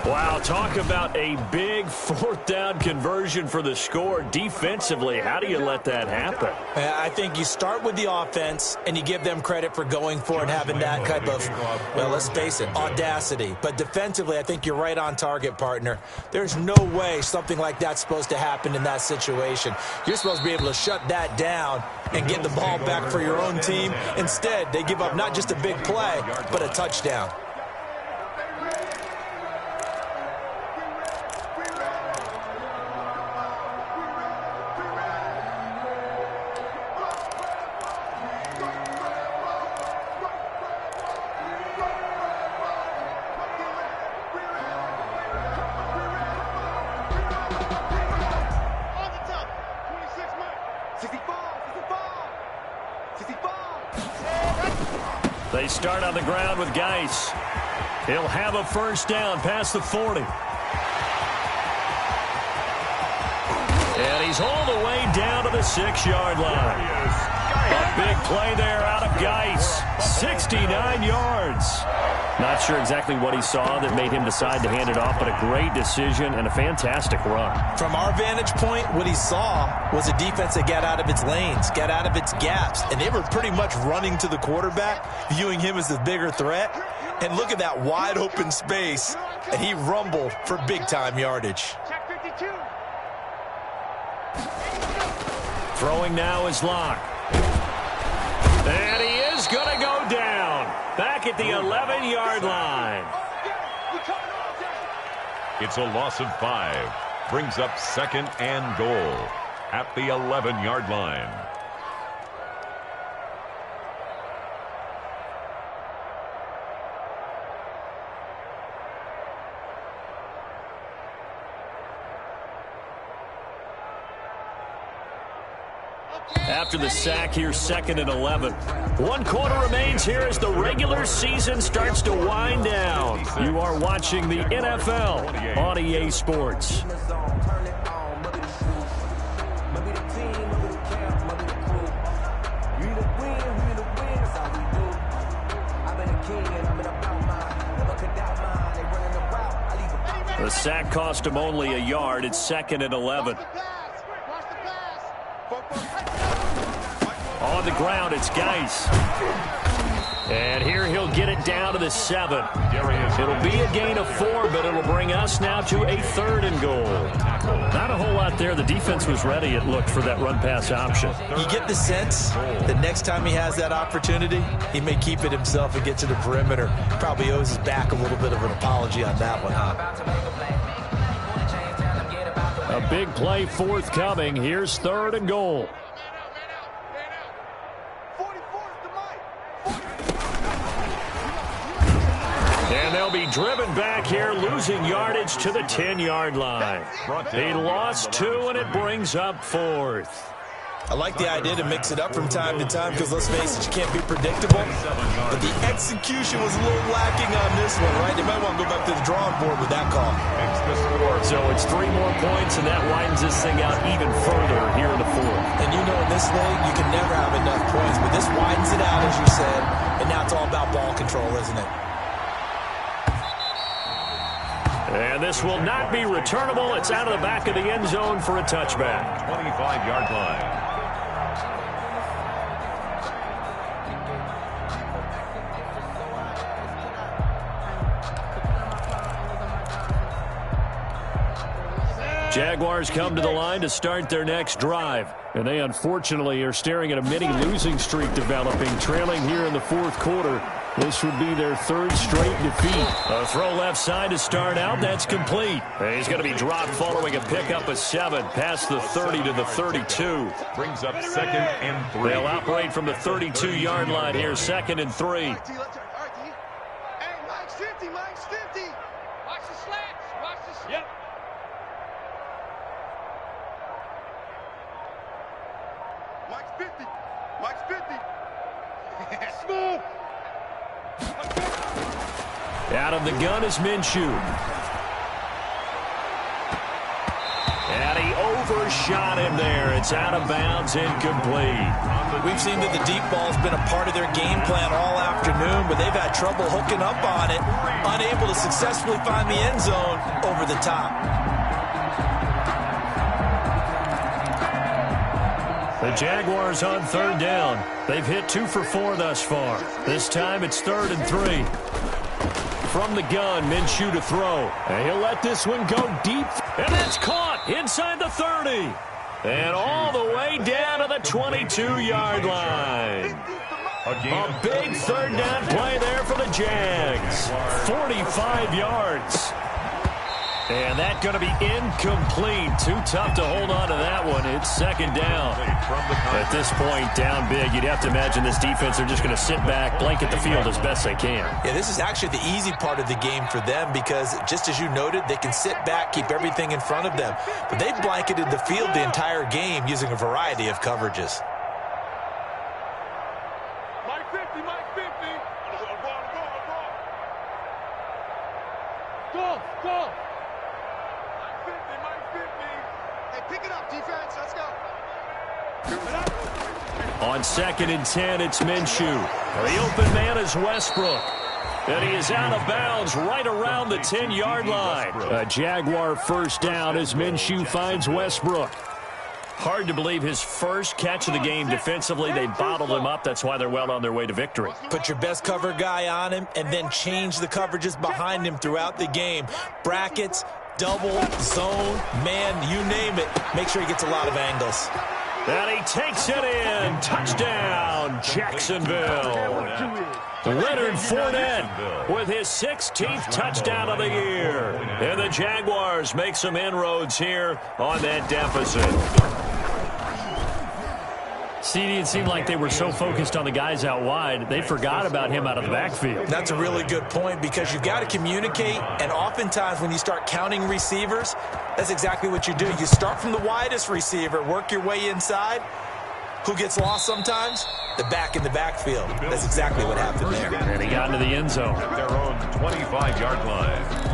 Wow, talk about a big 4th down conversion for the score. Defensively, how do you let that happen? I think you start with the offense, and you give them credit for going for it and having that type of, well, let's face it, audacity. But defensively, I think you're right on target, partner. There's no way something like that's supposed to happen in that situation. You're supposed to be able to shut that down and get the ball back for your own team. Instead, they give up not just a big play, but a touchdown. They start on the ground with Geis. He'll have a first down past the 40. And he's all the way down to the 6-yard line. A big play there out of Geis. 69 yards. Not sure exactly what he saw that made him decide to hand it off, but a great decision and a fantastic run. From our vantage point, what he saw was a defense that got out of its lanes, got out of its gaps, and they were pretty much running to the quarterback, viewing him as the bigger threat. And look at that wide open space, and he rumbled for big-time yardage. Throwing now is Locke. And he is going to go down. Back at the 11-yard line. It's a loss of 5. Brings up 2nd and goal at the 11-yard line. After the sack here, 2nd and 11. 1 quarter remains here as the regular season starts to wind down. You are watching the NFL on EA Sports. The sack cost him only a yard. It's 2nd and 11. On the ground, it's Geis. And here he'll get it down to the 7. It'll be a gain of 4, but it'll bring us now to a 3rd and goal. Not a whole lot there. The defense was ready, it looked, for that run-pass option. You get the sense that next time he has that opportunity, he may keep it himself and get to the perimeter. Probably owes his back a little bit of an apology on that one, huh? A big play forthcoming. Here's 3rd and goal. And they'll be driven back here, losing yardage to the 10-yard line. They lost 2, and it brings up 4th. I like the idea to mix it up from time to time because, let's face it, you can't be predictable. But the execution was a little lacking on this one, right? They might want to go back to the drawing board with that call. So it's 3 more points, and that widens this thing out even further here in the 4th. And you know, in this league, you can never have enough points. But this widens it out, as you said, and now it's all about ball control, isn't it? And this will not be returnable. It's out of the back of the end zone for a touchback. 25-yard line. Jaguars come to the line to start their next drive. And they unfortunately are staring at a mini losing streak developing, trailing here in the 4th quarter. This would be their 3rd straight defeat. A throw left side to start out. That's complete. And he's going to be dropped following a pickup of 7 past the 30 to the 32. Brings up 2nd and 3. They'll operate from the 32-yard line here, 2nd and 3. Hey, Mike's 50, Mike's 50. Watch the slants, watch the slants. Yep. Mike's 50, Mike's 50. Smooth. Out of the gun is Minshew. And he overshot him there. It's out of bounds, incomplete. We've seen that the deep ball's been a part of their game plan all afternoon, but they've had trouble hooking up on it, unable to successfully find the end zone over the top. The Jaguars on 3rd down. They've hit 2 for 4 thus far. This time it's 3rd and 3. From the gun, Minshew to throw. And he'll let this one go deep. And it's caught inside the 30. And all the way down to the 22-yard line. A big 3rd down play there for the Jags. 45 yards. And that's going to be incomplete. Too tough to hold on to that one. It's 2nd down. At this point, down big, you'd have to imagine this defense are just going to sit back, blanket the field as best they can. Yeah, this is actually the easy part of the game for them because, just as you noted, they can sit back, keep everything in front of them. But they've blanketed the field the entire game using a variety of coverages. Mike 50, Mike 50. Go. Pick it up, defense. Let's go. On 2nd and 10, it's Minshew. The open man is Westbrook. And he is out of bounds right around the 10-yard line. A Jaguar 1st down as Minshew finds Westbrook. Hard to believe his first catch of the game defensively. They bottled him up. That's why they're well on their way to victory. Put your best cover guy on him and then change the coverages behind him throughout the game. Brackets, double, zone, man, you name it. Make sure he gets a lot of angles. And he takes it in. Touchdown, Jacksonville. Leonard Fournette with his 16th touchdown of the year. And the Jaguars make some inroads here on that deficit. CD, it seemed like they were so focused on the guys out wide, they forgot about him out of the backfield. That's a really good point because you've got to communicate, and oftentimes when you start counting receivers, that's exactly what you do. You start from the widest receiver, work your way inside, who gets lost sometimes? The back in the backfield. That's exactly what happened there. And he got into the end zone. At their own 25-yard line.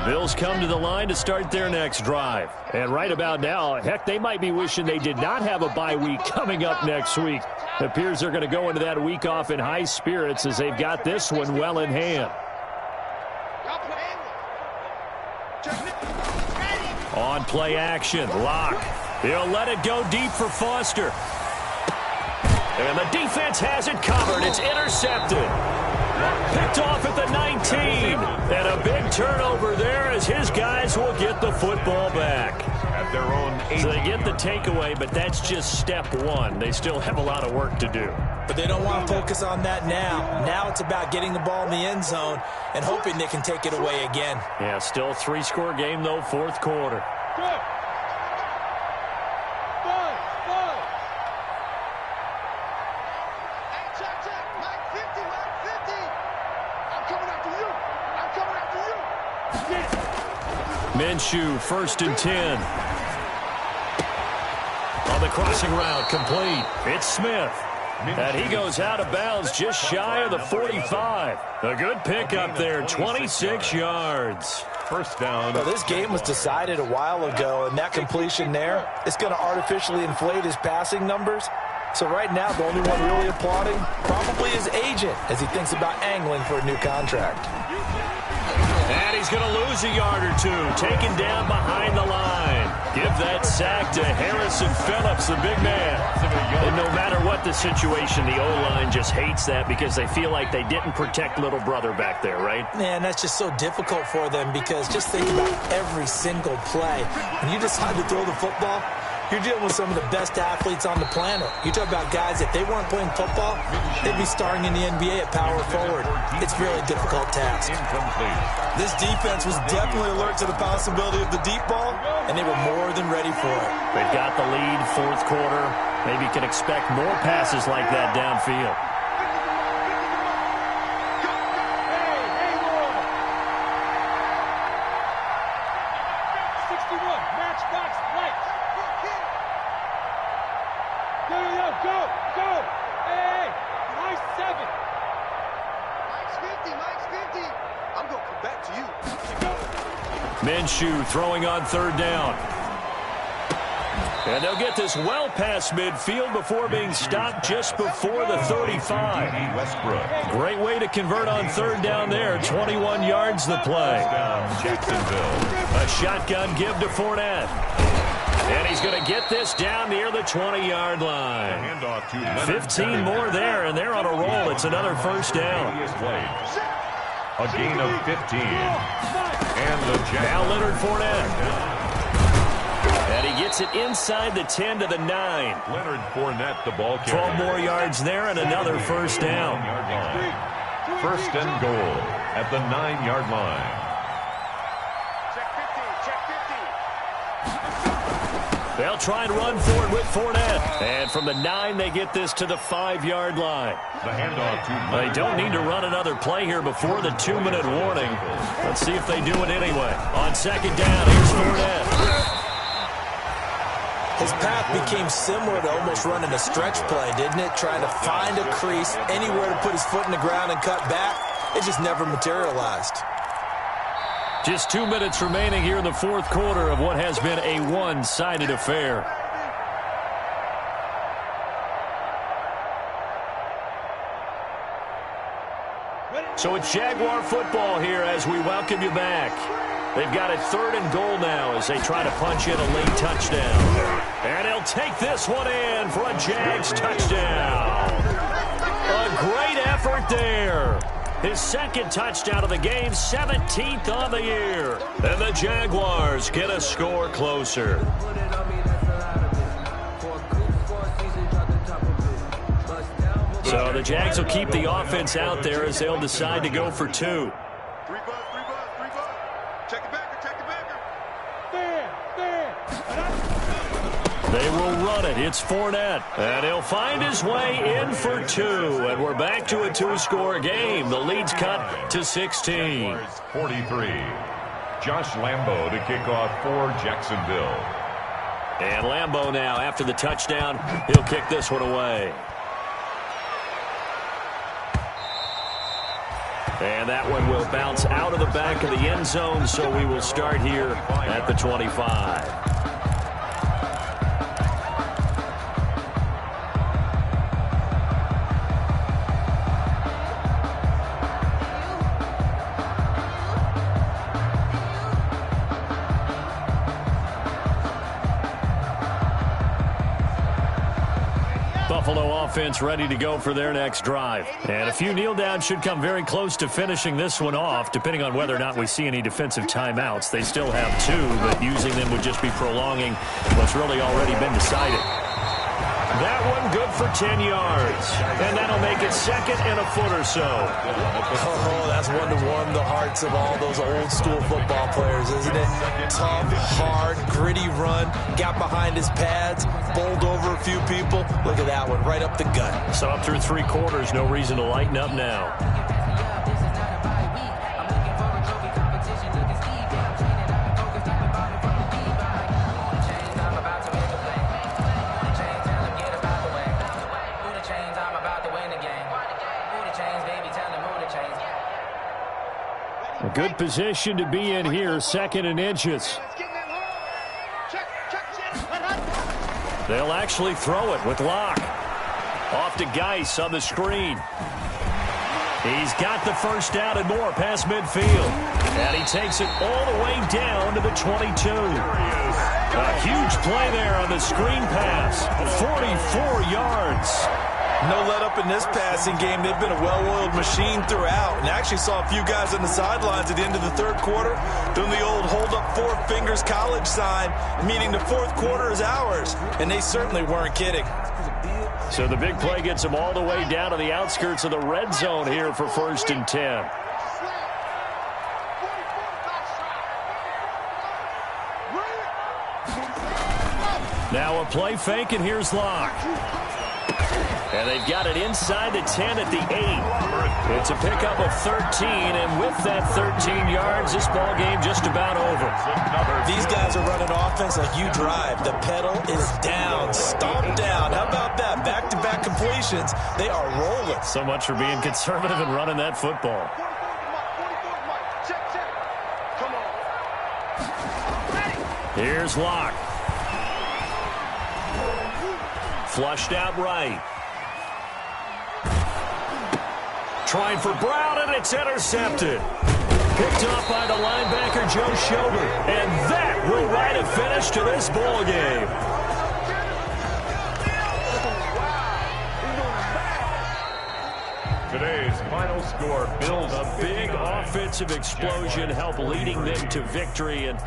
Bills come to the line to start their next drive. And right about now, heck, they might be wishing they did not have a bye week coming up next week. It appears they're going to go into that week off in high spirits as they've got this one well in hand. On play action, Locke. He'll let it go deep for Foster. And the defense has it covered. It's intercepted. Picked off at the 19. And a big turnover there as his guys will get the football back. At their own 8. So they get the takeaway, but that's just step one. They still have a lot of work to do. But they don't want to focus on that now. Now it's about getting the ball in the end zone and hoping they can take it away again. Yeah, still a 3-score game, though, fourth quarter. Good. Minshew, 1st and 10. On the crossing route, complete. It's Smith. And he goes out of bounds just shy of the 45. A good pickup there, 26 yards. First down. Well, this game was decided a while ago, and that completion there is going to artificially inflate his passing numbers. So right now, the only one really applauding probably his agent as he thinks about angling for a new contract. And he's going to lose a yard or two, taken down behind the line. Give that sack to Harrison Phillips, the big man. And no matter what the situation, the O-line just hates that because they feel like they didn't protect little brother back there, right? Man, that's just so difficult for them because just think about every single play. When you decide to throw the football, you're dealing with some of the best athletes on the planet. You talk about guys, if they weren't playing football, they'd be starring in the NBA at power forward. It's a really difficult task. This defense was definitely alert to the possibility of the deep ball, and they were more than ready for it. They've got the lead, fourth quarter. Maybe can expect more passes like that downfield. Minshew throwing on third down. And they'll get this well past midfield before being stopped just before the 35. Westbrook. Great way to convert on third down there. 21 yards the play. Jacksonville. A shotgun give to Fournette. And he's going to get this down near the 20-yard line. 15 more there, and they're on a roll. It's another first down. A gain of 15. And the now Leonard Fournette. And he gets it inside the 10 to the 9. Leonard Fournette, the ball carrier. 12 more yards there and another first down. First and goal at the 9-yard line. They'll try and run for it with Fournette. And from the 9, they get this to the 5-yard line. The handoff to They don't need to run another play here before the 2-minute warning. Let's see if they do it anyway. On second down, here's Fournette. His path became similar to almost running a stretch play, didn't it? Trying to find a crease, anywhere to put his foot in the ground and cut back. It just never materialized. Just 2 minutes remaining here in the fourth quarter of what has been a one-sided affair. So it's Jaguar football here as we welcome you back. They've got it 3rd and goal now as they try to punch in a late touchdown. And he'll take this one in for a Jags touchdown. A great effort there. His second touchdown of the game, 17th on the year. And the Jaguars get a score closer. So the Jags will keep the offense out there as they'll decide to go for 2. Three buzz. Check it backer. There. They will run it. It's Fournette. And he'll find his way in for 2. And we're back to a 2-score game. The lead's cut to 16. 43. Josh Lambo to kick off for Jacksonville. And Lambo now, after the touchdown, he'll kick this one away. And that one will bounce out of the back of the end zone, so we will start here at the 25. Buffalo offense ready to go for their next drive. And a few kneel downs should come very close to finishing this one off, depending on whether or not we see any defensive timeouts. They still have 2, but using them would just be prolonging what's really already been decided. That one good for 10 yards. And that'll make it second and a foot or so. Oh, that's one to warm the hearts of all those old school football players, isn't it? Tough, hard, gritty run. Got behind his pads, bowled over a few people. Look at that one, right up the gut. So up through 3 quarters, no reason to lighten up now. A good position to be in here, 2nd and inches. They'll actually throw it with Locke. Off to Geis on the screen. He's got the first down and more past midfield. And he takes it all the way down to the 22. A huge play there on the screen pass. 44 yards. No let up in this passing game. They've been a well-oiled machine throughout. And actually saw a few guys on the sidelines at the end of the 3rd quarter doing the old hold up 4 fingers college sign, meaning the 4th quarter is ours. And they certainly weren't kidding. So the big play gets them all the way down to the outskirts of the red zone here for 1st and 10. Now a play fake, and here's Locke. And they've got it inside the 10 at the 8. It's a pickup of 13, and with that 13 yards, this ball game just about over. These guys are running offense like you drive. The pedal is down, stomped down. How about that? Back-to-back completions. They are rolling. So much for being conservative and running that football. Here's Locke. Flushed out right. Trying for Brown, and it's intercepted. Picked off by the linebacker, Joe Schobert. And that will write a finish to this ball game. Today's final score, Bills. A big offensive explosion helped leading them to victory. And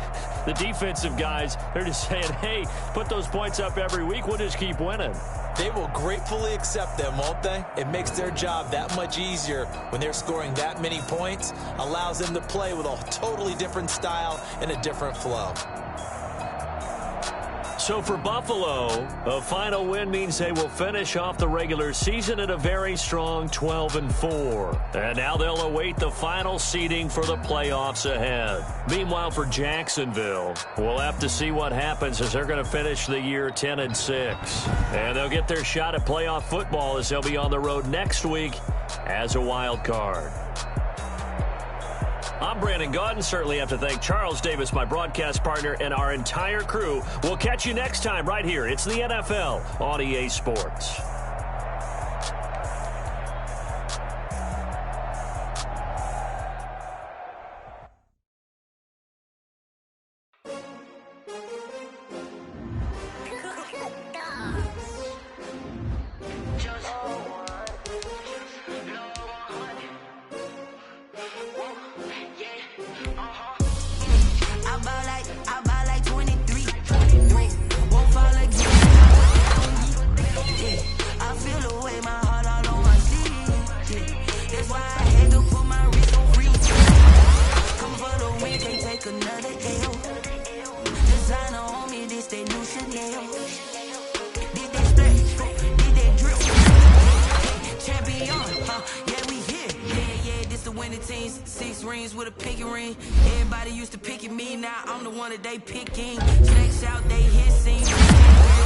the defensive guys, they're just saying, hey, put those points up every week. We'll just keep winning. They will gratefully accept them, won't they? It makes their job that much easier when they're scoring that many points. Allows them to play with a totally different style and a different flow. So for Buffalo, a final win means they will finish off the regular season at a very strong 12-4. And now they'll await the final seeding for the playoffs ahead. Meanwhile, for Jacksonville, we'll have to see what happens as they're going to finish the year 10-6. And they'll get their shot at playoff football as they'll be on the road next week as a wild card. I'm Brandon Gaudin. Certainly have to thank Charles Davis, my broadcast partner, and our entire crew. We'll catch you next time right here. It's the NFL on EA Sports. rings with a pinky ring. Everybody used to picking me, now I'm the one that they picking. Snakes out, they hissing.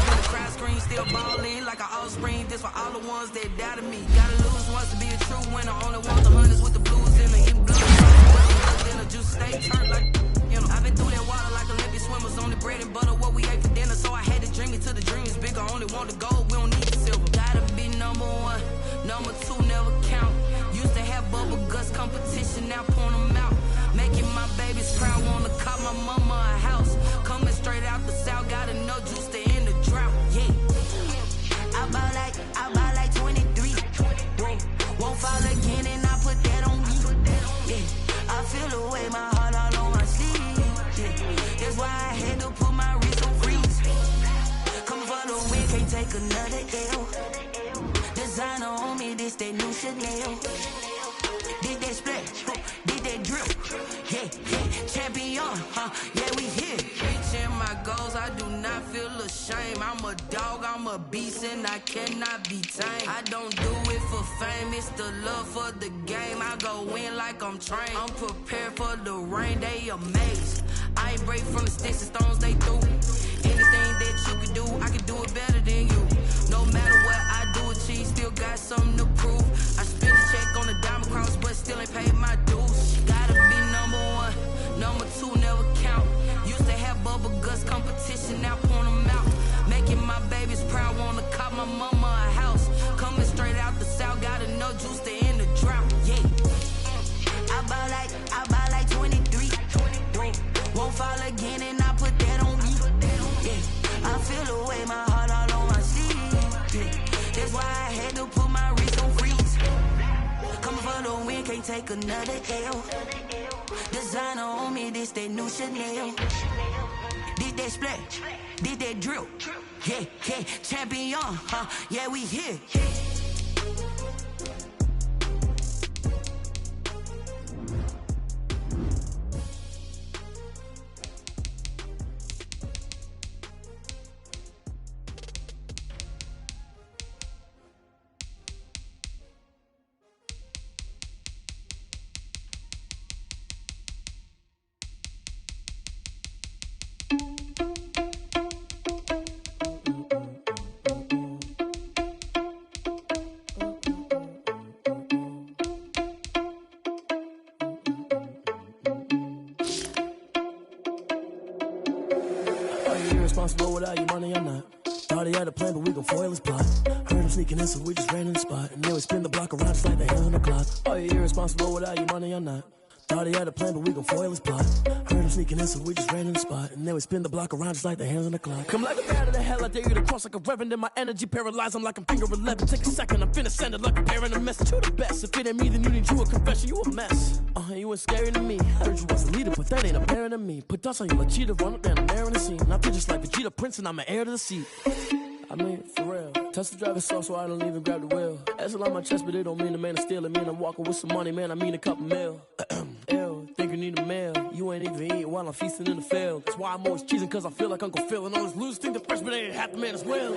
When the crowd screams, still ballin' like an offspring. This for all the ones that doubted me. Gotta lose once to be a true winner. Only want the hunters with the blues in the blue. Then the juice stay turned like, you know. I've been through that water like Olympic swimmers. On the bread and butter, what we ate for dinner. So I had to dream it till the dream is bigger. Only want the gold, we don't need the silver. Gotta be number one, number two never count. Used to have bubble guts competition, now point them out. Making my babies proud, wanna call my mama a house. Coming straight out the south, got enough juice to end the drought. Yeah, I buy like 23. Whoa, won't fall again, and I put that on me. Yeah, I feel the way, my heart all on my sleeve. Yeah, that's why I had to put my wrist on freeze. Coming for the win, can't take another L. Designer on me, this that new Chanel. Did that splash, did that drip. Yeah, champion, yeah, we here. Reaching my goals, I do not feel ashamed. I'm a dog, I'm a beast, and I cannot be tamed. I don't do it for fame, it's the love for the game. I go in like I'm trained. I'm prepared for the rain, they amazed. I ain't break from the sticks and stones they threw. Anything that you can do, I can do it better than you. No matter what I do, achieve, still got something to prove. I spent a check on the diamond cross, but still ain't paid my dues. Gotta be number one, number two never count. Used to have bubble guts competition, now point them out. Making my babies proud, wanna call my mama a house. Coming straight out the south, got enough juice to end the drought. Yeah, I buy like 23. Won't fall again, and I put that on me. Yeah, I feel the way, my heart all on my sleeve. Yeah, that's why I had to put my wrist on freeze. Coming for the win, can't take another L. Designer on me, this that new Chanel. Did that splash, did that drip. Yeah, champion, yeah, we here. Irresponsible without your money, I'm not. Thought he had a plan, but we gon' foil his plot. Heard him sneaking in, so we just ran in the spot. And then we spin the block around just like the hand on the clock. Oh, you're irresponsible without your money, I'm not. Thought he had a plan, but we gon' foil his plot. Heard him sneaking in, so we just ran in the spot. And then we spin the block around just like the hands on the clock. Come like a bat of the hell, I dare you to cross like a reverend. In my energy paralyzed, I'm like I'm finger 11. Take a second, I'm finna send it like a parent a message to the best. If it ain't me, then you need you a confession, you a mess. You ain't scary to me. I heard you was a leader, but that ain't apparent to me. Put dust on you like cheetah, run up down the air in the scene. I feel just like Vegeta Prince, and I'm an heir to the seat. I mean, for real. Touch the driver's soft, so I don't even grab the wheel. That's on my chest, but it don't mean the man is stealing. Mean I'm walking with some money, man, I mean a couple mil. Ew, think you need a meal. You ain't even eating while I'm feasting in the field. That's why I'm always cheesing, cause I feel like Uncle Phil. And all this losers think the freshman ain't half the man as well.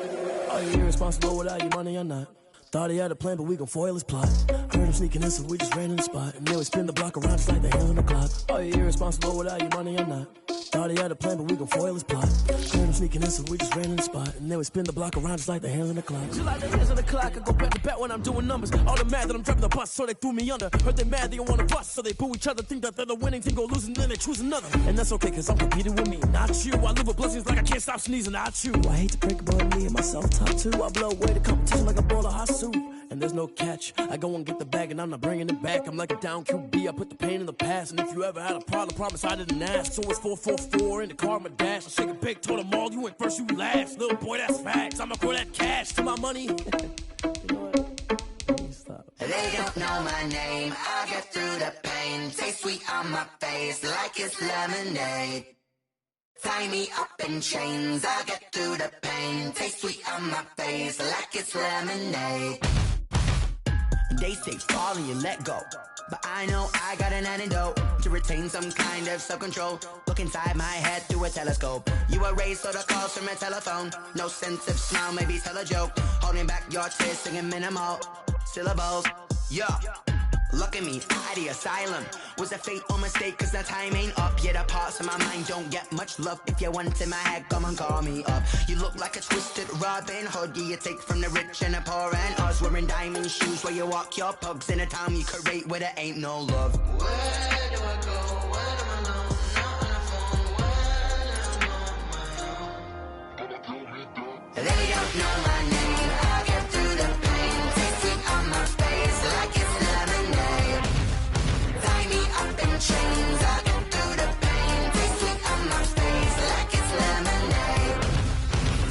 Are you irresponsible without your money or not? Thought he had a plan, but we gon' foil his plot. Heard him sneaking in, so we just ran in the spot. And then we spin the block around just like the hands on the clock. Are you irresponsible without your money or not? Thought he had a plan, but we gon' foil his plot. Heard him sneaking in, so we just ran in the spot. And then we spin the block around just like the hands on the clock. Just like the hands on the clock, I go back to back when I'm doing numbers. All the mad that I'm driving the bus, so they threw me under. Heard they mad, they don't wanna bust, so they boo each other. Think that they're the winning team, go losing, then they choose another. And that's okay, cause I'm competing with me, not you. I live with blessings like I can't stop sneezing, not you. I hate to break about me and myself top two. I blow away the competition like a bowl of hot soup. And there's no catch. I go and get the bag and I'm not bringing it back. I'm like a down QB, I put the pain in the past. And if you ever had a problem, promise I didn't ask. So it's 444 in the car, my dash. I shake a big, told them all, you ain't first, you last. Little boy, that's facts. I'ma throw that cash to my money. You know what? Stop. They don't know my name. I get through the pain. Taste sweet on my face like it's lemonade. Tie me up in chains. I get through the pain. Taste sweet on my face like it's lemonade. They say fall and you let go, but I know I got an antidote to retain some kind of self-control. Look inside my head through a telescope. You erase all the calls from a telephone. No sense of smile, maybe tell a joke. Holding back your tears, singing minimal syllables. Yeah, Look at me, out of the asylum. Was a fate or mistake, cause the time ain't up. Yet the parts of my mind don't get much love. If you want in my head, come and call me up. You look like a twisted Robin Hood. Yeah, you take from the rich and the poor and us. Wearing diamond shoes where you walk your pugs. In a town you create where there ain't no love. Where do I go? Where am I alone? Not on the phone. When I'm on my own. They don't know my name. I'll get through the pain. Taste sweet on my face like it's lemonade. Tie me up in chains. I'll get through the pain. Taste sweet on my face like it's lemonade.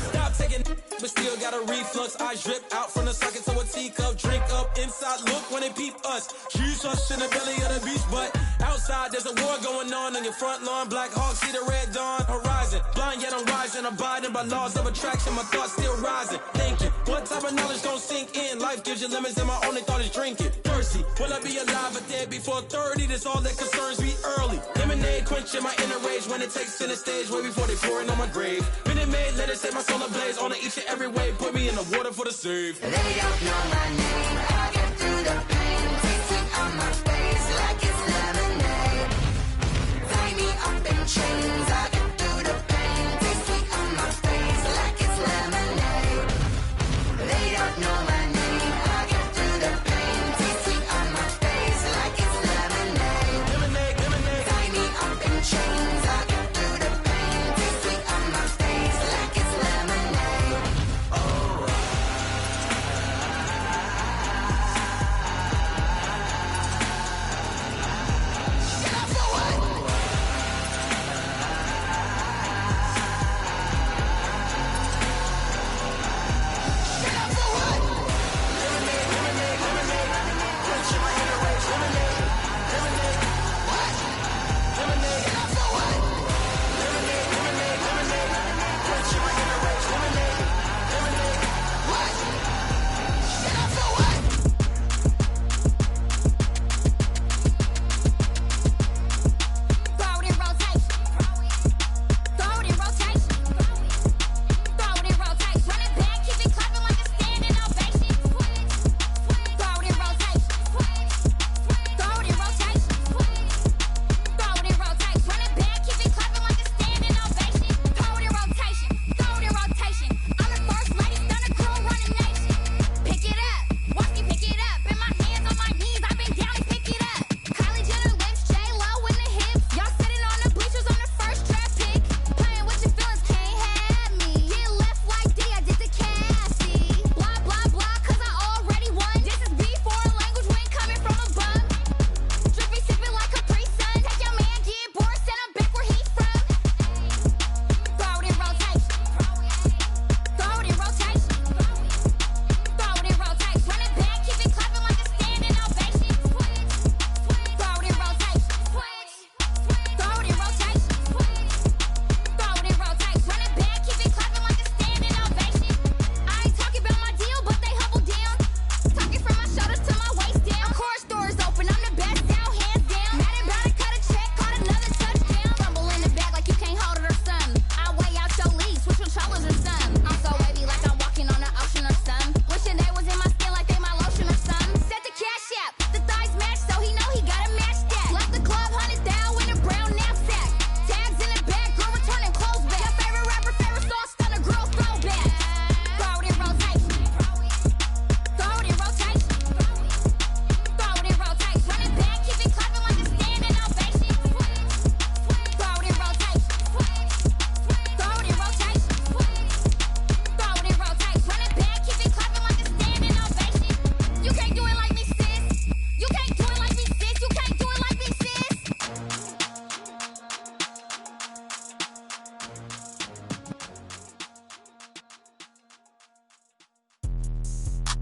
Stop taking, but still got a reflux. Eyes drip out from the socket to a teacup. Drink up inside, look when they peep us. Shoes us in the belly of the beast, but outside there's a war going on your front lawn. Black Hawk, see the red dawn horizon. Blind yet I'm rising, abiding by laws of attraction. My thoughts still rising. Thinking, what type of knowledge gon' sink in? Life gives you lemons and my only thought is drinking. Thirsty, will I be alive or dead before 30? That's all that concerns me early. Lemonade quenching my inner rage when it takes center stage way before they pour it on my grave. Minute Maid, let it set my soul ablaze. On each and every way, put me in the water for the save. They don't know my name. I'll get through the pain. Taste sweet on my face like it's lemonade. Tie me up in chains. I'll get through the pain. Taste sweet on my face like it's lemonade. They don't know my name. I'll get through the pain. Taste sweet on my face like it's lemonade. Lemonade, lemonade. Tie me up in chains. I'll get through the pain. Taste sweet on my face like it's lemonade.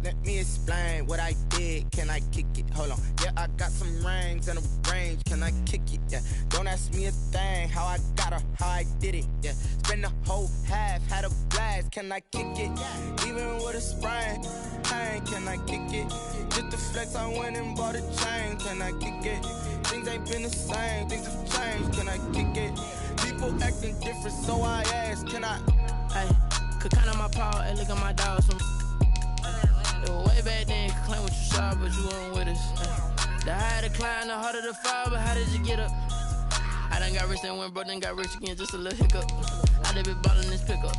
Let me explain what I did. Can I kick it? Hold on. Yeah, I got some rings and a range. Can I kick it? Yeah. Don't ask me a thing. How I got her, how I did it. Yeah. Spend the whole half, had a blast. Can I kick it? Even with a sprain. Hey, can I kick it? Just the flex, I went and bought a chain. Can I kick it? Things ain't been the same. Things have changed. Can I kick it? People acting different, so I ask. Can I? Hey, could count on my power. Hey, look at my dog. Some way back then, could claim what you saw, but you weren't with us. The higher the climb, the harder the fall, but how did you get up? I done got rich and went broke, then got rich again, just a little hiccup. I done been ballin' this pickup.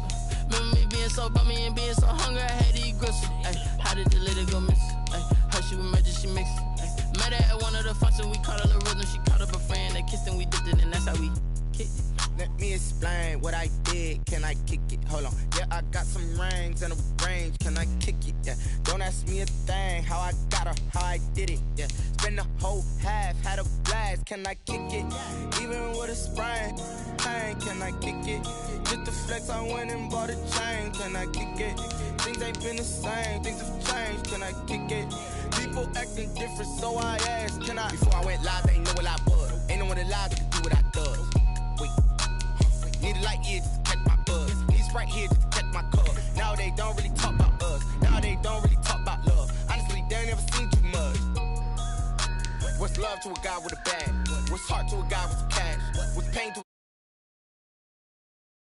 Remember me being so bummy and being so hungry, I had to eat gristle. Ay, how did the lady go miss? Ay, how she was magic, she mixed. Met her at one of the functions, we caught a little rhythm. She caught up a friend, they kissed and we dipped it, and that's how we kicked it. Let me explain what I did. Can I kick it? Hold on. Yeah, I got some rings and a range. Can I kick it? Yeah. Don't ask me a thing. How I got her, how I did it. Yeah. Spend the whole half, had a blast. Can I kick it? Even with a sprain. Pain, can I kick it? Just the flex, I went and bought a chain. Can I kick it? Things ain't been the same. Things have changed. Can I kick it? People acting different, so I asked. Can I? Before I went live, they ain't know what I was. Ain't no one alive that could do what I does. Wait. Need a light here just to catch my buzz. Need Sprite here just to catch my cup. Now they don't really talk about us. Now they don't really talk about love. Honestly, they ain't never seen too much. What's love to a guy with a bag? What's heart to a guy with some cash? What's pain to